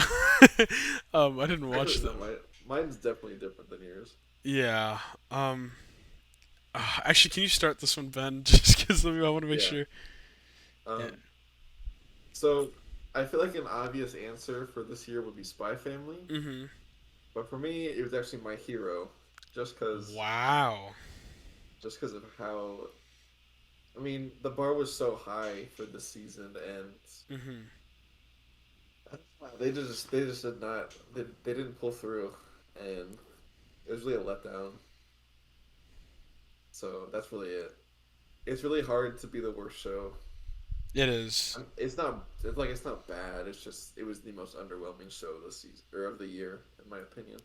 I didn't I watch don't know. them. Mine's definitely different than yours. Yeah. Actually, can you start this one, Ben? Just because I want to make Yeah. sure. Yeah. Um. So I feel like an obvious answer for this year would be Spy Family, Mhm. but for me, it was actually My Hero, just because, Wow. just because of how. I mean, the bar was so high for this season, and Mhm. they just did not they didn't pull through, and it was really a letdown. So that's really it. It's really hard to be the worst show. It is. It's not bad. It's just it was the most underwhelming show of the season or of the year, in my opinion.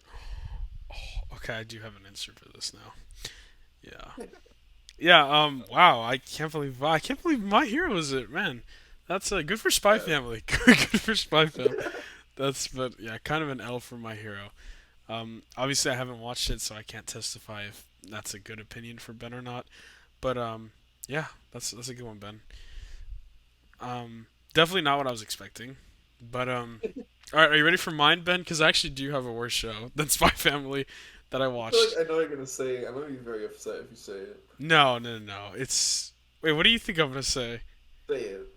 Okay, I do have an answer for this now. Yeah. Yeah. Wow. I can't believe My Hero is it, man. That's good for Spy Yeah. Family. Good for Spy Family. That's but yeah, kind of an L for My Hero. Obviously I haven't watched it, so I can't testify if that's a good opinion for Ben or not. But yeah, that's a good one, Ben. Definitely not what I was expecting. But all right, are you ready for mine, Ben? Because I actually do have a worse show than Spy Family. that I I feel like watched. I know what you're gonna say. I'm gonna be very upset if you say it. No, no, no, no. It's wait. What do you think I'm gonna say? Say it.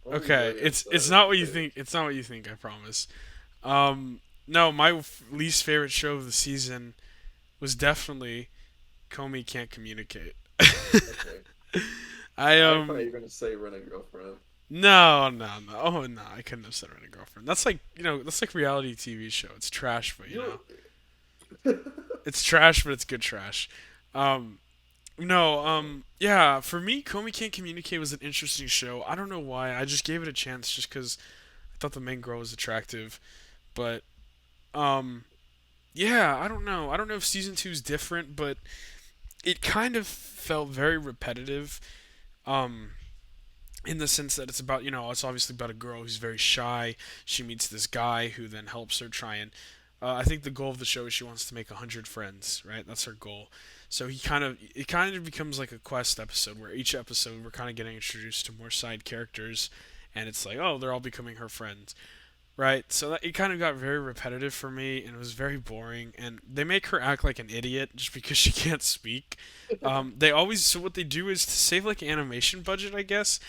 I'm gonna be Okay, very upset it's if not you what say you it. think. It's not what you think. I promise. No, my least favorite show of the season was definitely Comey Can't Communicate. Okay. I I thought you were gonna say Rent a Girlfriend. No, no, no. Oh no, I couldn't have said Rent a Girlfriend. That's like that's like reality TV show. It's trash, but You. it's trash, but it's good trash. Um, no, yeah. For me, Comey Can't Communicate was an interesting show. I don't know why. I just gave it a chance just because I thought the main girl was attractive. But um, yeah, I don't know. I don't know if season two is different, but it kind of felt very repetitive. Um, in the sense that it's about it's obviously about a girl who's very shy. She meets this guy who then helps her try and I think the goal of the show is she wants to make 100 friends, right? That's her goal. So it kind of becomes like a quest episode where each episode we're kind of getting introduced to more side characters, and it's like, oh, they're all becoming her friends, right? So it kind of got very repetitive for me, and it was very boring. And they make her act like an idiot just because she can't speak. They always so what they do is to save like animation budget, I guess.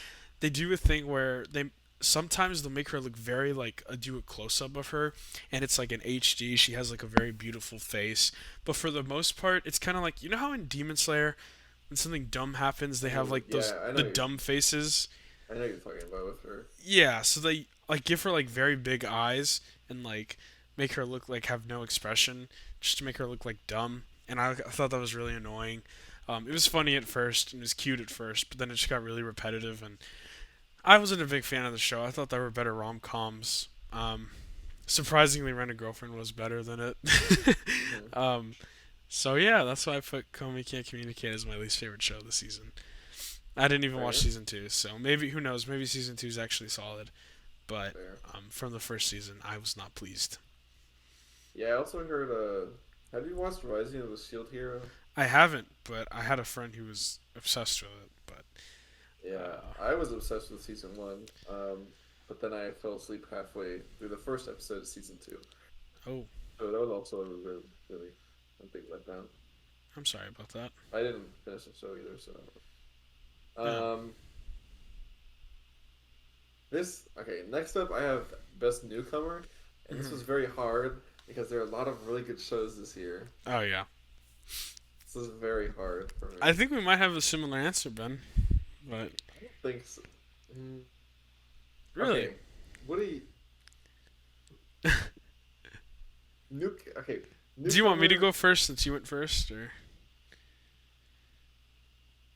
They do a thing where they sometimes they'll make her look very like do a close up of her, and it's like an HD. She has like a very beautiful face, but for the most part, it's kind of like how in Demon Slayer, when something dumb happens, they have Oh like those yeah, the dumb faces. I know you're talking about with her. Yeah, so they like give her like very big eyes and like make her look like have no expression just to make her look like dumb. And I thought that was really annoying. It was funny at first and it was cute at first, but then it just got really repetitive. And I wasn't a big fan of the show. I thought there were better rom coms. Surprisingly, Rent a Girlfriend was better than it. Hmm. um, so yeah, that's why I put Comey Can't Communicate as my least favorite show this season. I didn't even watch Fair, season two, so maybe who knows? Maybe season two is actually solid. But fair. from the first season, I was not pleased. Yeah, I also heard. Have you watched Rising of the Shield Hero? I haven't, but I had a friend who was obsessed with it. But Yeah, uh, I was obsessed with season one. But then I fell asleep halfway through the first episode of season two. oh, So that was also a really, really a big letdown. I'm sorry about that. I didn't finish the show either. So, Yeah. um, this okay. Next up, I have best newcomer, and this Mhm. was very hard because there are a lot of really good shows this year. Oh yeah. This is very hard for I me. think we might have a similar answer, Ben. But I don't think so. Mm, really, okay, what do you new? Okay, do you want me to newcomer. go first since you went first, or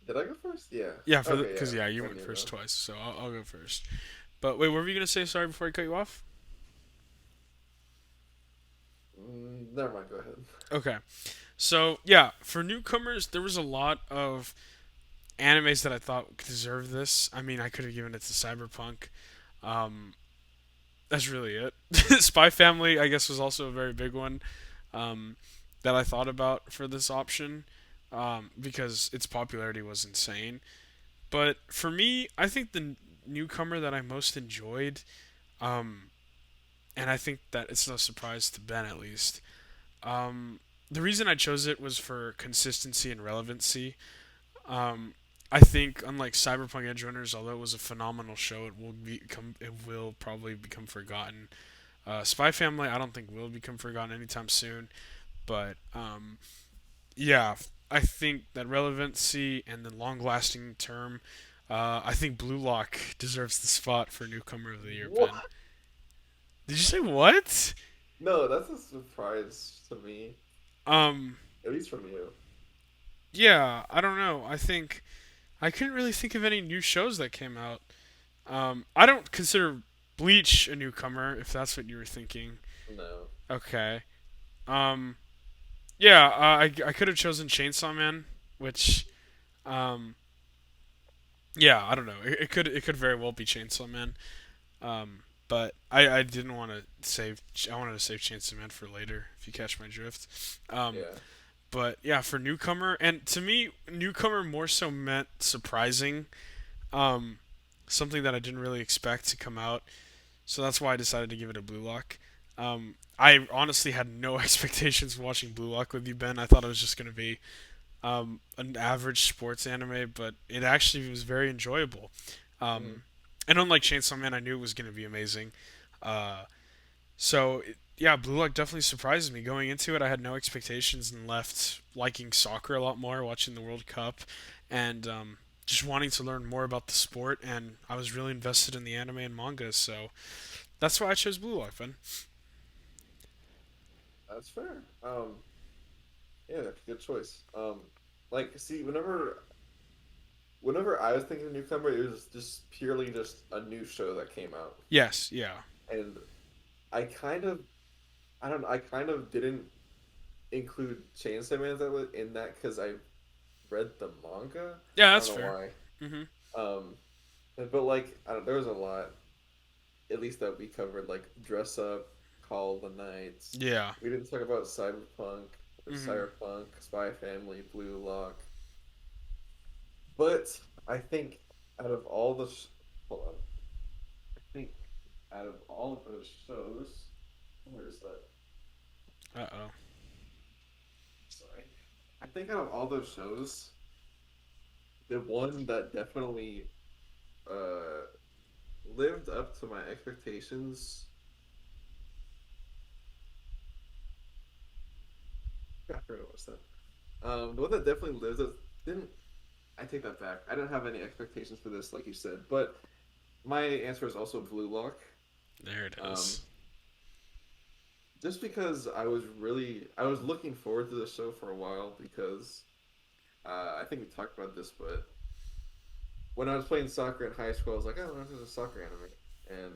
Did I go first? Yeah. yeah, Okay, because yeah. yeah, you Then went you first go. twice, so I'll go first. But wait, what were you gonna say? Sorry, before I cut you off. Never mind. Go ahead. Okay. So yeah, for newcomers, there was a lot of animes that I thought deserved this. I mean, I could have given it to Cyberpunk. Um, that's really it. Spy Family, I guess, was also a very big one um, that I thought about for this option because its popularity was insane. But for me, I think the newcomer that I most enjoyed, um, and I think that it's no surprise to Ben at least. Um, the reason I chose it was for consistency and relevancy. Um, I think unlike Cyberpunk Edge Runners, although it was a phenomenal show, it will probably become forgotten. Spy Family, I don't think will become forgotten anytime soon. But yeah, I think that relevancy and the long-lasting term. I think Blue Lock deserves the spot for newcomer of the year, Ben. What? Did you say what? No, that's a surprise to me. Um, At least from you. yeah, I don't know. I think I couldn't really think of any new shows that came out. I don't consider Bleach a newcomer, if that's what you were thinking. No. Okay. Um, yeah, I could have chosen Chainsaw Man, which, um, yeah, I don't know. It could very well be Chainsaw Man. But I didn't want to save. I wanted to save Chainsaw Man for later, if you catch my drift. Yeah. But yeah, for newcomer, and to me, newcomer more so meant surprising. Um, something that I didn't really expect to come out. So that's why I decided to give it a blue lock. I honestly had no expectations watching Blue Lock with you, Ben. I thought it was just going to be an average sports anime, but it actually was very enjoyable. Mm-hmm. Um, and unlike Chainsaw Man, I knew it was going to be amazing. Yeah, Blue Lock definitely surprised me. Going into it, I had no expectations and left liking soccer a lot more, watching the World Cup, and just wanting to learn more about the sport. And I was really invested in the anime and manga, so that's why I chose Blue Lock, Ben. That's fair. Yeah, good choice. Like, see, whenever I was thinking of newcomer, it was just purely just a new show that came out, Yes, yeah, and I kind of, I don't know, I kind of didn't include Chainsaw Man in that because I read the manga. yeah, I don't that's know fair. why. Mhm. But like, I don't. There was a lot, at least that we covered, like Dress Up, Call the Nights. Yeah. We didn't talk about Mhm. Spy Family, Blue Lock. But I think out of all the, hold on, I think out of all of those shows, where is that? Uh oh. Sorry. I think out of all those shows, the one that definitely uh lived up to my expectations. I forgot what was that. The one that definitely lived up didn't. I take that back. I didn't have any expectations for this, like you said, but my answer is also Blue Lock. There it Um, is. just because I was looking forward to the show for a while because I think we talked about this, but when I was playing soccer in high school, I was like, oh, this is a soccer anime, and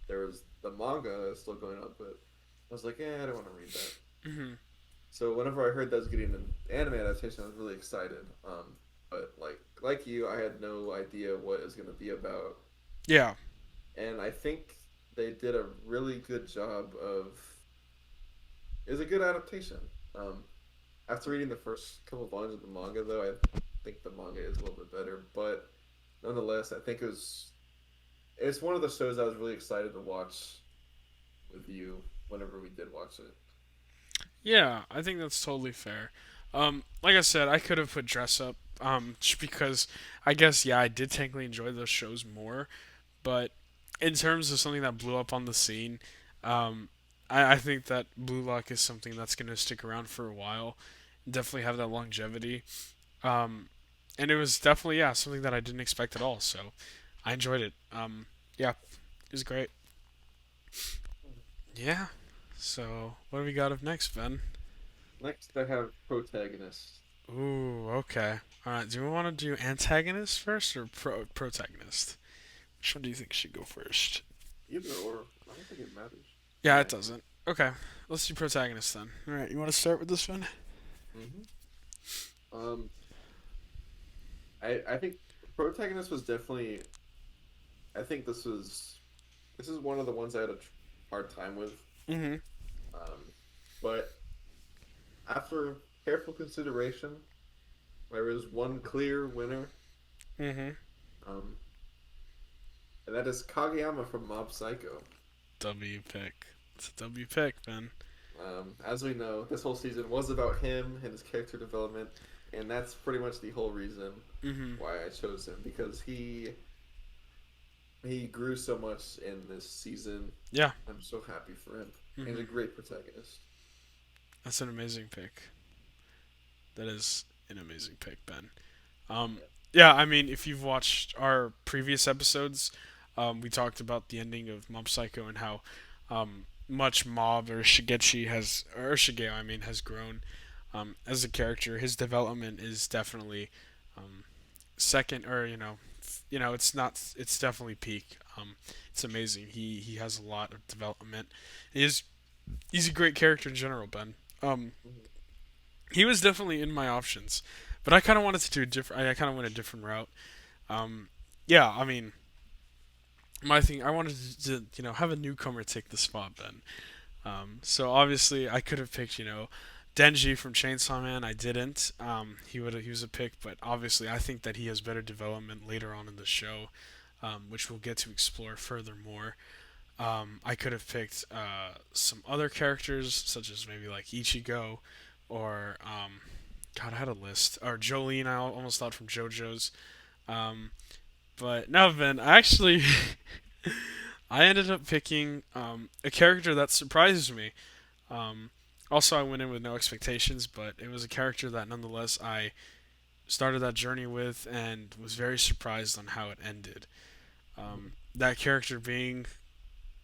there was the manga still going on, but I was like, yeah, I don't want to read that. Mhm. So whenever I heard that was getting an anime adaptation, I was really excited. But like you, I had no idea what it was going to be about, Yeah. and I think they did a really good job of. It was a good adaptation. Um, After reading the first couple volumes of the manga, though, I think the manga is a little bit better. But nonetheless, I think it's one of the shows I was really excited to watch with you whenever we did watch it. Yeah, I think that's totally fair. Like I said, I could have put Dress Up, just because I guess yeah, I did technically enjoy those shows more, but in terms of something that blew up on the scene, um, I think that Blue Lock is something that's gonna stick around for a while, definitely have that longevity. Um, and it was definitely yeah something that I didn't expect at all. So I enjoyed it. Yeah, it was great. Yeah. So what do we got up next, Ben? Next, I have protagonist. Ooh, okay. All right. Do we want to do antagonist first or protagonist? Which one do you think should go first? Either or, I don't think it matters to Yeah, me it actually. doesn't. Okay, let's do protagonist then. All right. You want to start with this one? Hmm. Um, I think protagonist was definitely. I think this is one of the ones I had a hard time with. Mm-hmm. Um, but after careful consideration, there is one clear winner, Mm-hmm. um, and that is Kageyama from Mob Psycho. W pick. It's a W pick, Ben. As we know, this whole season was about him and his character development, and that's pretty much the whole reason Mm-hmm. why I chose him because he grew so much in this season. Yeah. I'm so happy for him. He's Mm-hmm. a great protagonist. That's an amazing pick. That is an amazing pick, Ben. Um, Yeah. yeah, I mean, if you've watched our previous episodes, we talked about the ending of Mob Psycho and how much Mob or Shigechi has, or Shigeo, I mean, has grown as a character. His development is definitely um, second, or it's not. It's definitely peak. It's amazing. He has a lot of development. He's a great character in general, Ben. Mhm. He was definitely in my options, but I kind of wanted to do a different. I kind of went a different route. Um, yeah, I mean, my thing. I wanted to have a newcomer take the spot, Ben. So obviously I could have picked Denji from Chainsaw Man. I didn't. He was a pick, but obviously I think that he has better development later on in the show, which we'll get to explore furthermore. I could have picked some other characters, such as maybe like Ichigo, or God, I had a list, or Jolene. I almost thought from JoJo's. Um, but no, Ben, I actually I ended up picking a character that surprises me. Um, Also, I went in with no expectations, but it was a character that nonetheless I started that journey with and was very surprised on how it ended. That character being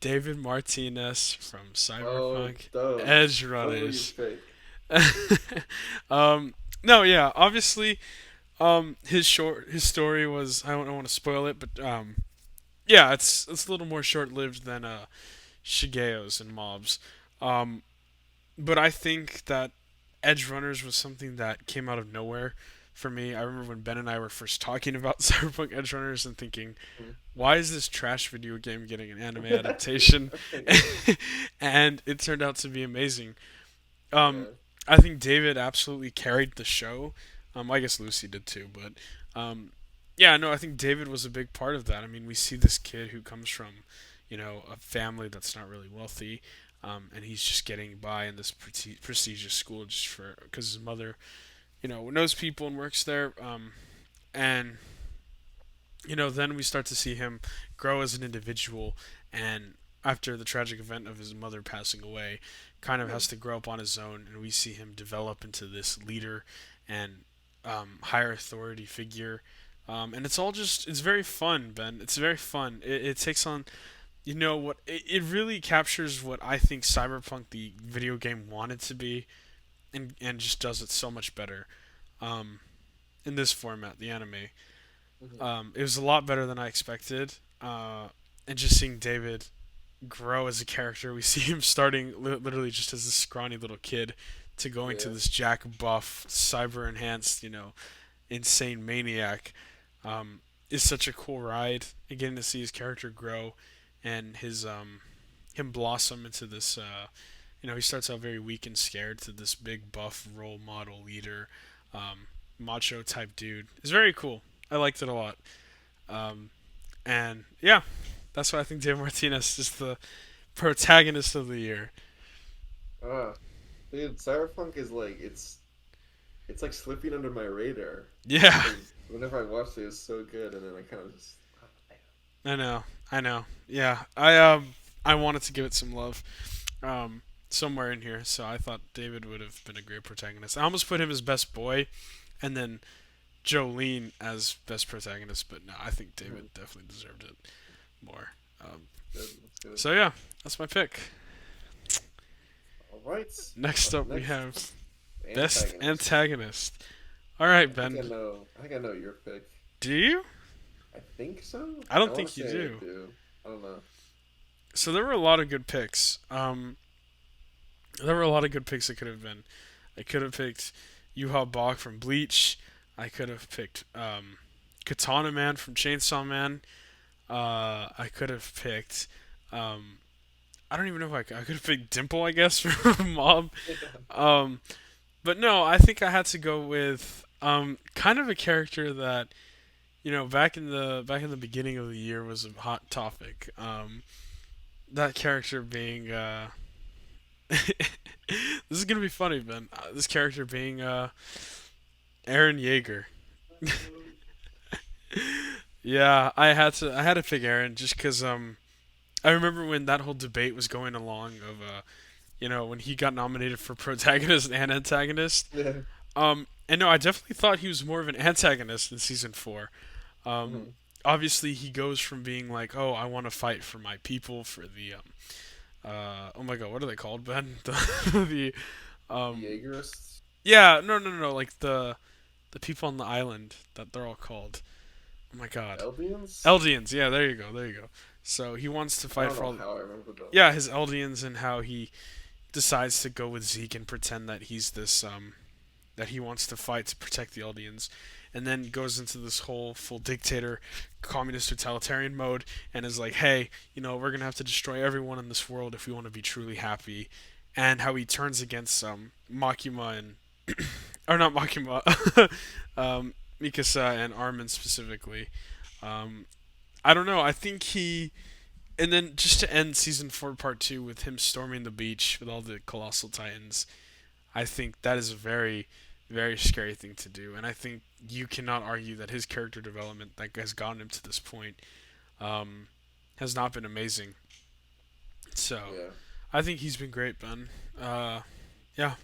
David Martinez from Oh, Cyberpunk dumb. Edge Dumb of you Runners. pick. um, no, yeah, obviously, his story was, I don't want to spoil it, but yeah, it's a little more short lived than Shigeo's and Mob's. Um, but I think that Edge Runners was something that came out of nowhere for me. I remember when Ben and I were first talking about Cyberpunk Edge Runners and thinking, Mhm. why is this trash video game getting an anime adaptation? Yeah. And it turned out to be amazing. Um, Yeah. I think David absolutely carried the show. I guess Lucy did too, but yeah, no, I think David was a big part of that. I mean, we see this kid who comes from, a family that's not really wealthy, and he's just getting by in this prestigious school just for because his mother, knows people and works there. And then we start to see him grow as an individual, and after the tragic event of his mother passing away, kind of Yeah. has to grow up on his own, and we see him develop into this leader and higher authority figure. And it's very fun, Ben. It's very fun. It takes on, what it really captures what I think Cyberpunk the video game wanted to be, and just does it so much better. Um, in this format, the anime. Mhm. It was a lot better than I expected. And just seeing David grow as a character, we see him starting literally just as a scrawny little kid to going to Yeah. this Jack Buff, cyber enhanced, insane maniac. Is such a cool ride. And getting to see his character grow and him blossom into this. He starts out very weak and scared to this big buff role model leader, um, macho type dude. It's very cool. I liked it a lot. Um, and yeah, that's why I think Dave Martinez is the protagonist of the year. Ah, dude, Cyberpunk is like it's like slipping under my radar Yeah, because whenever I watched it, it was so good, and then I kind of just oh, I know, I know. Yeah, I wanted to give it some love, somewhere in here. So I thought David would have been a great protagonist. I almost put him as best boy, and then Jolene as best protagonist. But no, I think damn. Mhm. David definitely deserved it more. Um, Good, that's good. so yeah, that's my pick. All right, Next up up, we next, have best antagonist. antagonist. All right, Ben. I think I know your pick. Do you? I think so. I I don't want to think you say I do. do. I don't know. So there were a lot of good picks. There were a lot of good picks it could have been. I could have picked Yuha Bach from Bleach. I could have picked Katana Man from Chainsaw Man. I could have picked. Um, I don't even know if I could have picked Dimple, I guess, from Mob. Um, but no, I think I had to go with kind of a character that back in the beginning of the year was a hot topic. That character being this is gonna be funny, Ben. This character being Aaron Yeager. Yeah, I had to pick Aaron just because I remember when that whole debate was going along of when he got nominated for protagonist and antagonist. Yeah. And no, I definitely thought he was more of an antagonist in season four. Um, Mhm. Obviously he goes from being like, oh, I want to fight for my people for the oh my god, what are they called, Ben? The The um Jaegerists, yeah, no, no, no, no, like the people on the island that they're all called. Oh my god. Eldians. Eldians, yeah, there you go, there you go. So he wants to I fight don't for know all how I remember them. yeah, his Eldians and how he decides to go with Zeke and pretend that he's this that he wants to fight to protect the Eldians, and then goes into this whole full dictator, communist totalitarian mode, and is like, hey, we're gonna have to destroy everyone in this world if we want to be truly happy, and how he turns against Makima and or not Makima, Mikasa and Armin specifically. Um, I don't know. I think he And then just to end season 4, part 2, with him storming the beach with all the colossal titans, I think that is a very, very scary thing to do. And I think you cannot argue that his character development that has gotten him to this point um, has not been amazing. So Yeah. I think he's been great, Ben. Yeah,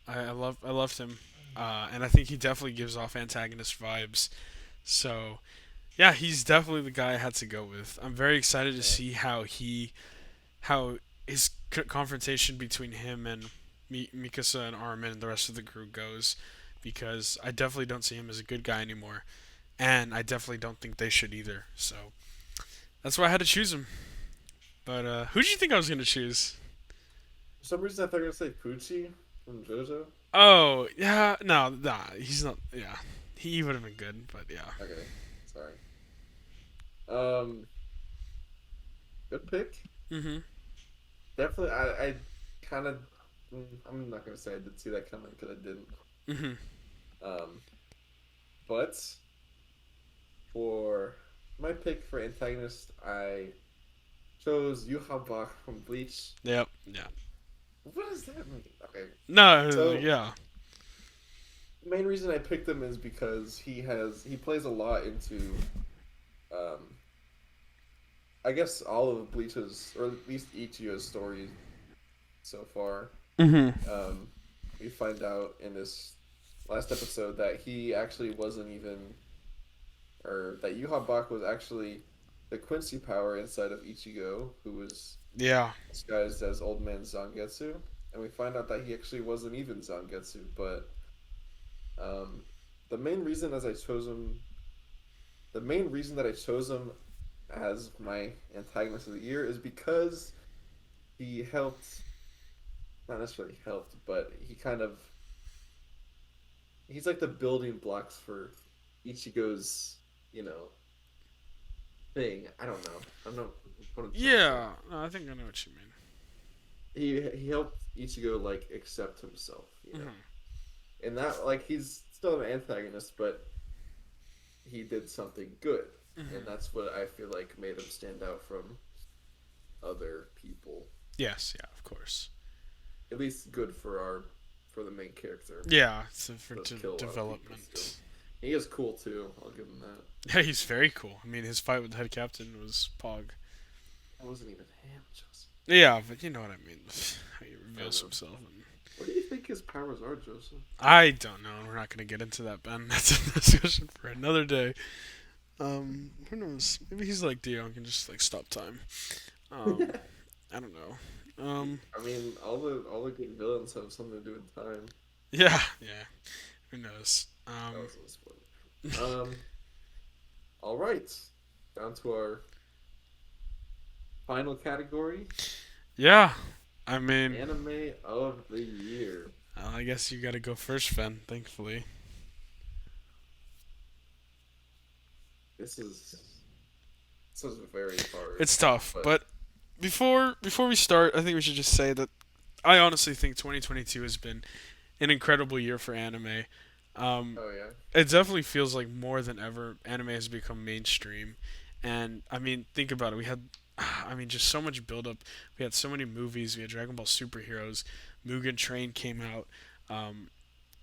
I loved him, and I think he definitely gives off antagonist vibes. So yeah, he's definitely the guy I had to go with. I'm very excited to Yeah. see how his confrontation between him and Mikasa and Armin and the rest of the crew goes, because I definitely don't see him as a good guy anymore, and I definitely don't think they should either. So that's why I had to choose him. But who did you think I was gonna choose? For some reason, I thought you were gonna say Pucci from JoJo. Oh yeah, no, nah, he's not. Yeah, he would have been good, but yeah. Okay, sorry. Um, good pick. Mhm. Definitely, I kind of. I'm not gonna say I did see that coming because I didn't. Mhm. Um, but for my pick for antagonist, I chose Yuha Bach from Bleach. Yep. Yeah. What does that mean? Okay, No. so Yeah. the main reason I picked him is because he plays a lot into um I guess all of Bleach's, or at least Ichigo's story so far. Mhm. Um, we find out in this last episode that he actually wasn't even, or that Yuha Bach was actually the Quincy power inside of Ichigo, who was Yeah. disguised as Old Man Zangetsu. And we find out that he actually wasn't even Zangetsu, but um, the main reason as I chose him, the main reason that I chose him as my antagonist of the year is because he helped, not necessarily helped, but he kind of, he's like the building blocks for Ichigo's, you know, thing. I don't know. I'm not what I'm trying to say. Yeah. No, I think I know what you mean. He helped Ichigo like accept himself, Mhm. and that like he's still an antagonist, but he did something good, and Mhm. that's what I feel like made him stand out from other people. Yes. Yeah. Of course. At least good for the main character. Yeah. So for Does kill a lot of people still. development. He is cool too. I'll give him that. Yeah, he's very cool. I mean, his fight with the head captain was pog. That wasn't even him, Joseph. Yeah, but you know what I mean. How he I reveals know. himself. And What do you think his powers are, Joseph? I don't know. We're not gonna get into that, Ben. That's a discussion for another day. Who knows? Maybe he's like Dio and can just like stop time. Um, I don't know. I mean, all the good villains have something to do with time. Yeah, yeah. Who knows? That was a spoiler. All right, down to our final category: Yeah. I mean, anime of the year. I guess you gotta go first, Ben. Thankfully. This is this is very hard, It's tough, but but before we start, I think we should just say that I honestly think 2022 has been an incredible year for anime. Um, oh yeah, it definitely feels like more than ever anime has become mainstream, and I mean, think about it. We had, I mean, just so much build up. We had so many movies. We had Dragon Ball Superheroes. Mugen Train came out. Um,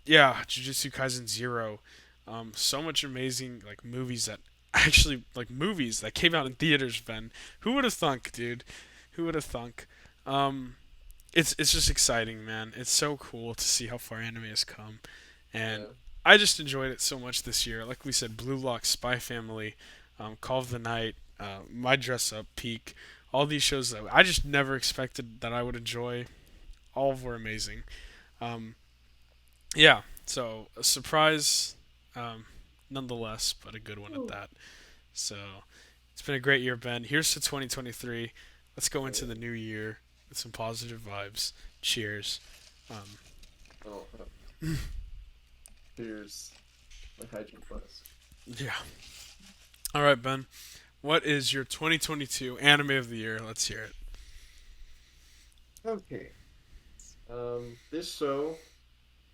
yeah, Jujutsu Kaisen Zero. So much amazing like movies that actually like movies that came out in theaters. Ben, who would have thunk, dude? Who would have thunk? Um, it's just exciting, man. It's so cool to see how far anime has come, and yeah. I just enjoyed it so much this year. Like we said, Blue Lock, Spy Family, Call of the Night, My Dress Up, Peak, all these shows that I just never expected that I would enjoy. All were amazing. Um, yeah, so a surprise, um, nonetheless, but a good one at that. So it's been a great year, Ben. Here's to 2023. Let's go Oh into the yeah. new year with some positive vibes. Cheers. Um, Oh, here's my hygiene plus. yeah. All right, Ben. What is your 2022 anime of the year? Let's hear it. Okay. This show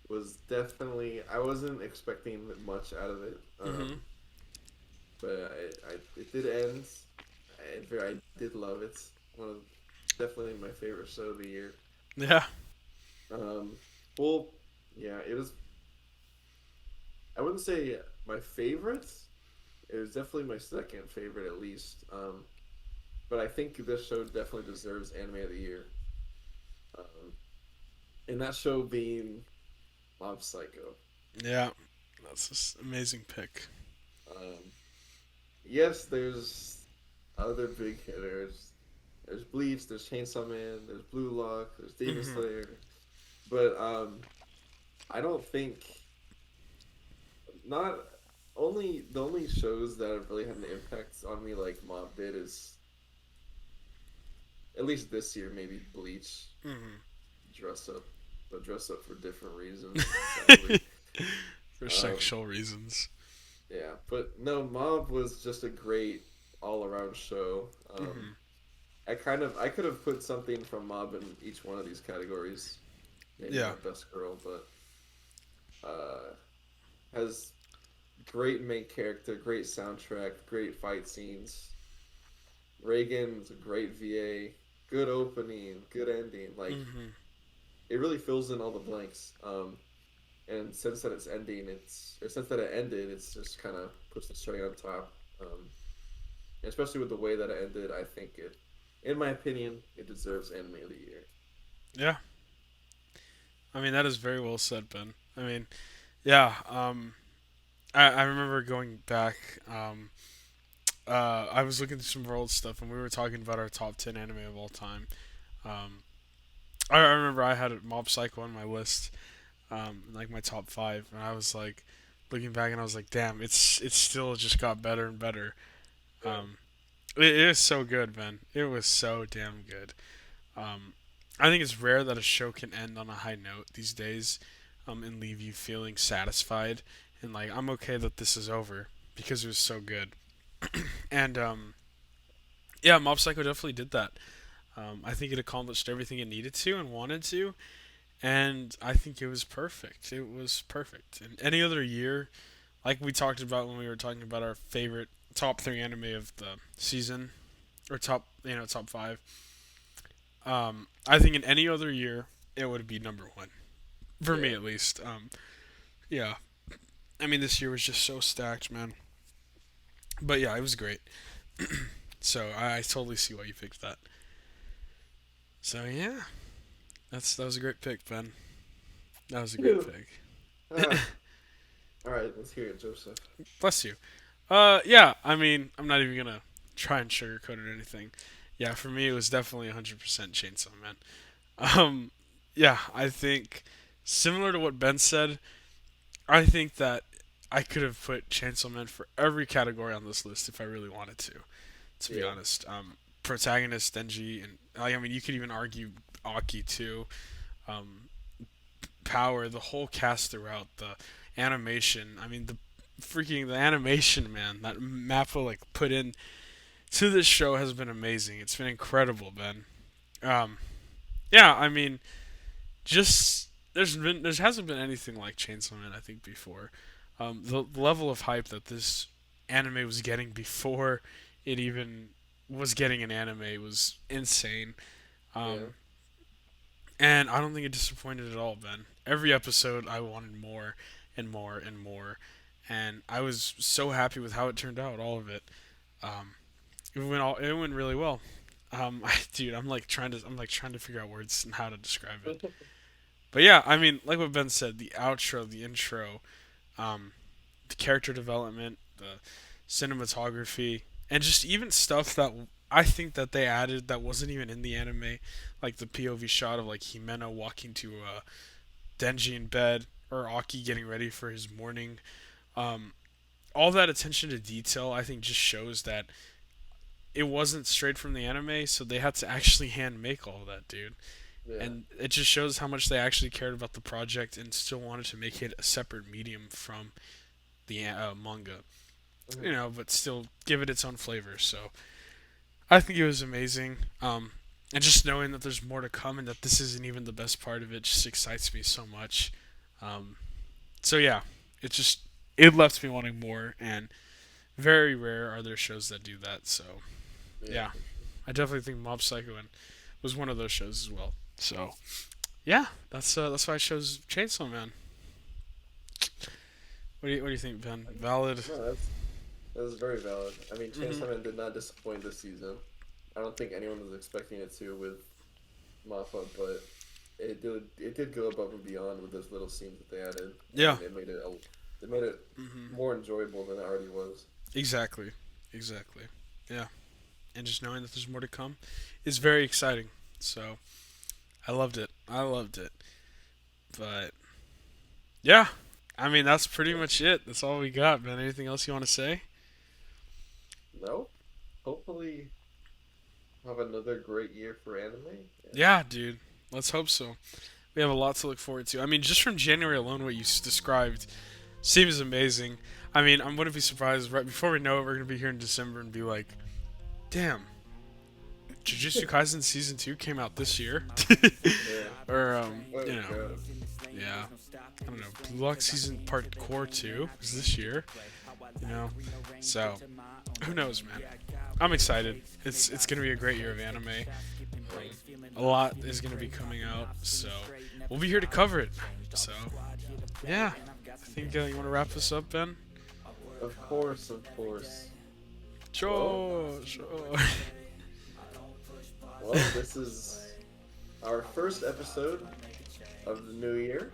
was definitely I wasn't expecting much out of it. Mm-hmm. But it did end. I did love it. One of definitely my favorite show of the year. Yeah. Um, well, yeah, it was. I wouldn't say my favorite. It was definitely my second favorite, at least. But I think this show definitely deserves Anime of the Year. Um, and that show being Mob Psycho. Yeah. That's an amazing pick. Um, yes, there's other big hitters. There's Bleach, there's Chainsaw Man, there's Blue Lock, there's Demon Hmm. Slayer. But I don't think not only the only shows that have really had an impact on me like Mob did is at least this year maybe Bleach Hmm. dress up, but dress up for different reasons, sadly. For Um, sexual reasons. yeah, but no, Mob was just a great all around show. Hmm. I could have put something from Mob in each one of these categories. Maybe Yeah. not best girl, but uh, has great main character, great soundtrack, great fight scenes. Reagan's a great VA, good opening, good ending. Like Hmm. it really fills in all the blanks. And since that it's ending, or since that it ended, it's just kind of puts the cherry on top. And especially with the way that it ended, I think in my opinion, it deserves Anime of the Year. Yeah. I mean, that is very well said, Ben. I mean, yeah. I remember going back. I was looking through some old stuff, and we were talking about our top 10 anime of all time. Um, I remember I had Mob Psycho on my list, like my top five, and I was like, looking back, and I was like, damn, it's still just got better and better. Yeah, Um, it is so good, man. It was so damn good. Um, I think it's rare that a show can end on a high note these days, and leave you feeling satisfied and like I'm okay that this is over because it was so good. And yeah, Mob Psycho definitely did that. I think it accomplished everything it needed to and wanted to, and I think it was perfect. It was perfect. And any other year, like we talked about when we were talking about our favorite top three anime of the season, or top five. I think in any other year, it would be number one for me yeah. at least. Yeah, I mean this year was just so stacked, man. But yeah, it was great. So I totally see why you picked that. So yeah, that was a great pick, Ben. That was a great Phew. pick. Ah, all right, let's hear it, Joseph. Bless you. Yeah. I mean, I'm not even gonna try and sugarcoat it or anything. Yeah, for me, it was definitely 100% Chainsaw Man. Um, yeah, I think similar to what Ben said, I think that I could have put Chainsaw Man for every category on this list if I really wanted to. To be Yeah. honest, protagonist Denji and like, I mean, you could even argue Aki too. Um, Power, the whole cast throughout the animation. I mean, the animation, man, that Mappa like put in to this show has been amazing. It's been incredible, Ben. Um, yeah, I mean, just there hasn't been anything like Chainsaw Man I think before. The level of hype that this anime was getting before it even was getting an anime was insane. Yeah. Um, and I don't think it disappointed at all, Ben. Every episode I wanted more and more and more, and I was so happy with how it turned out, all of it. Um, it went really well. Dude, I'm like trying to figure out words and how to describe it. But yeah, I mean, like what Ben said, the outro, the intro, um, the character development, the cinematography, and just even stuff that I think that they added that wasn't even in the anime, like the POV shot of like Himeno walking to Denji in bed or Aki getting ready for his morning. Um, all that attention to detail, I think, just shows that it wasn't straight from the anime, so they had to actually hand make all of that, dude. Yeah. And it just shows how much they actually cared about the project and still wanted to make it a separate medium from the manga, Mhm. but still give it its own flavor. So I think it was amazing. And just knowing that there's more to come and that this isn't even the best part of it just excites me so much. Um, so yeah, it just it left me wanting more, and very rare are there shows that do that. So Yeah, Yeah, for sure. I definitely think Mob Psycho was one of those shows as well. So yeah, that's why I chose Chainsaw Man. What do you think, Ben? Valid. No, that's very valid. I mean, Hmm. Chainsaw Man did not disappoint this season. I don't think anyone was expecting it to with Mappa, but it did go above and beyond with those little scenes that they added, Yeah. and it made it Hmm. more enjoyable than it already was. Exactly. Exactly. Yeah. And just knowing that there's more to come is very exciting. So I loved it. I loved it. But yeah, I mean that's pretty Yeah. much it. That's all we got, man. Anything else you want to say? No, hopefully have another great year for anime. And Yeah, dude. Let's hope so. We have a lot to look forward to. I mean, just from January alone, what you described seems amazing. I mean, I wouldn't be surprised. Right before we know it, we're gonna be here in December and be like, "Damn, Jujutsu Kaisen season 2 came out this year," yeah, or oh god, yeah, I don't know. Blue Lock season part core 2 is this year, you know. So who knows, man? I'm excited. It's gonna be a great year of anime. A lot is gonna be coming out, so we'll be here to cover it. So yeah, I think you want to wrap this up, Ben. of course, of course. Well, Sure, sure. well, this is our first episode of the new year,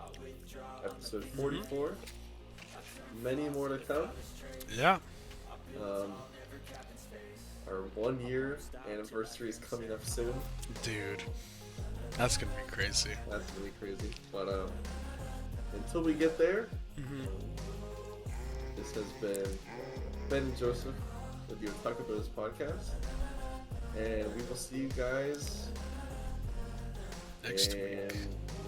episode Hmm. 44. Many more to come. Yeah, Um, our 1 year anniversary is coming up soon. dude, that's gonna be crazy. That's really crazy. But until we get there, Hmm. this has been Ben and Joseph with the Otaku Brothers podcast. And we will see you guys Next in week.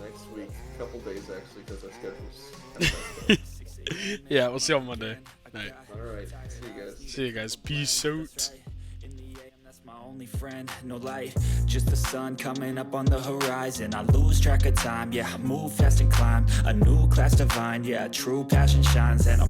next week. A couple days actually, because our schedule's kind of messed up. Yeah, we'll see you on Monday night. Alright, see you guys. See you guys. Peace out. That's my only friend, no light, just the sun coming up on the horizon. I lose track of time, yeah, I move fast and climb a new class divine, yeah, true passion shines and I'm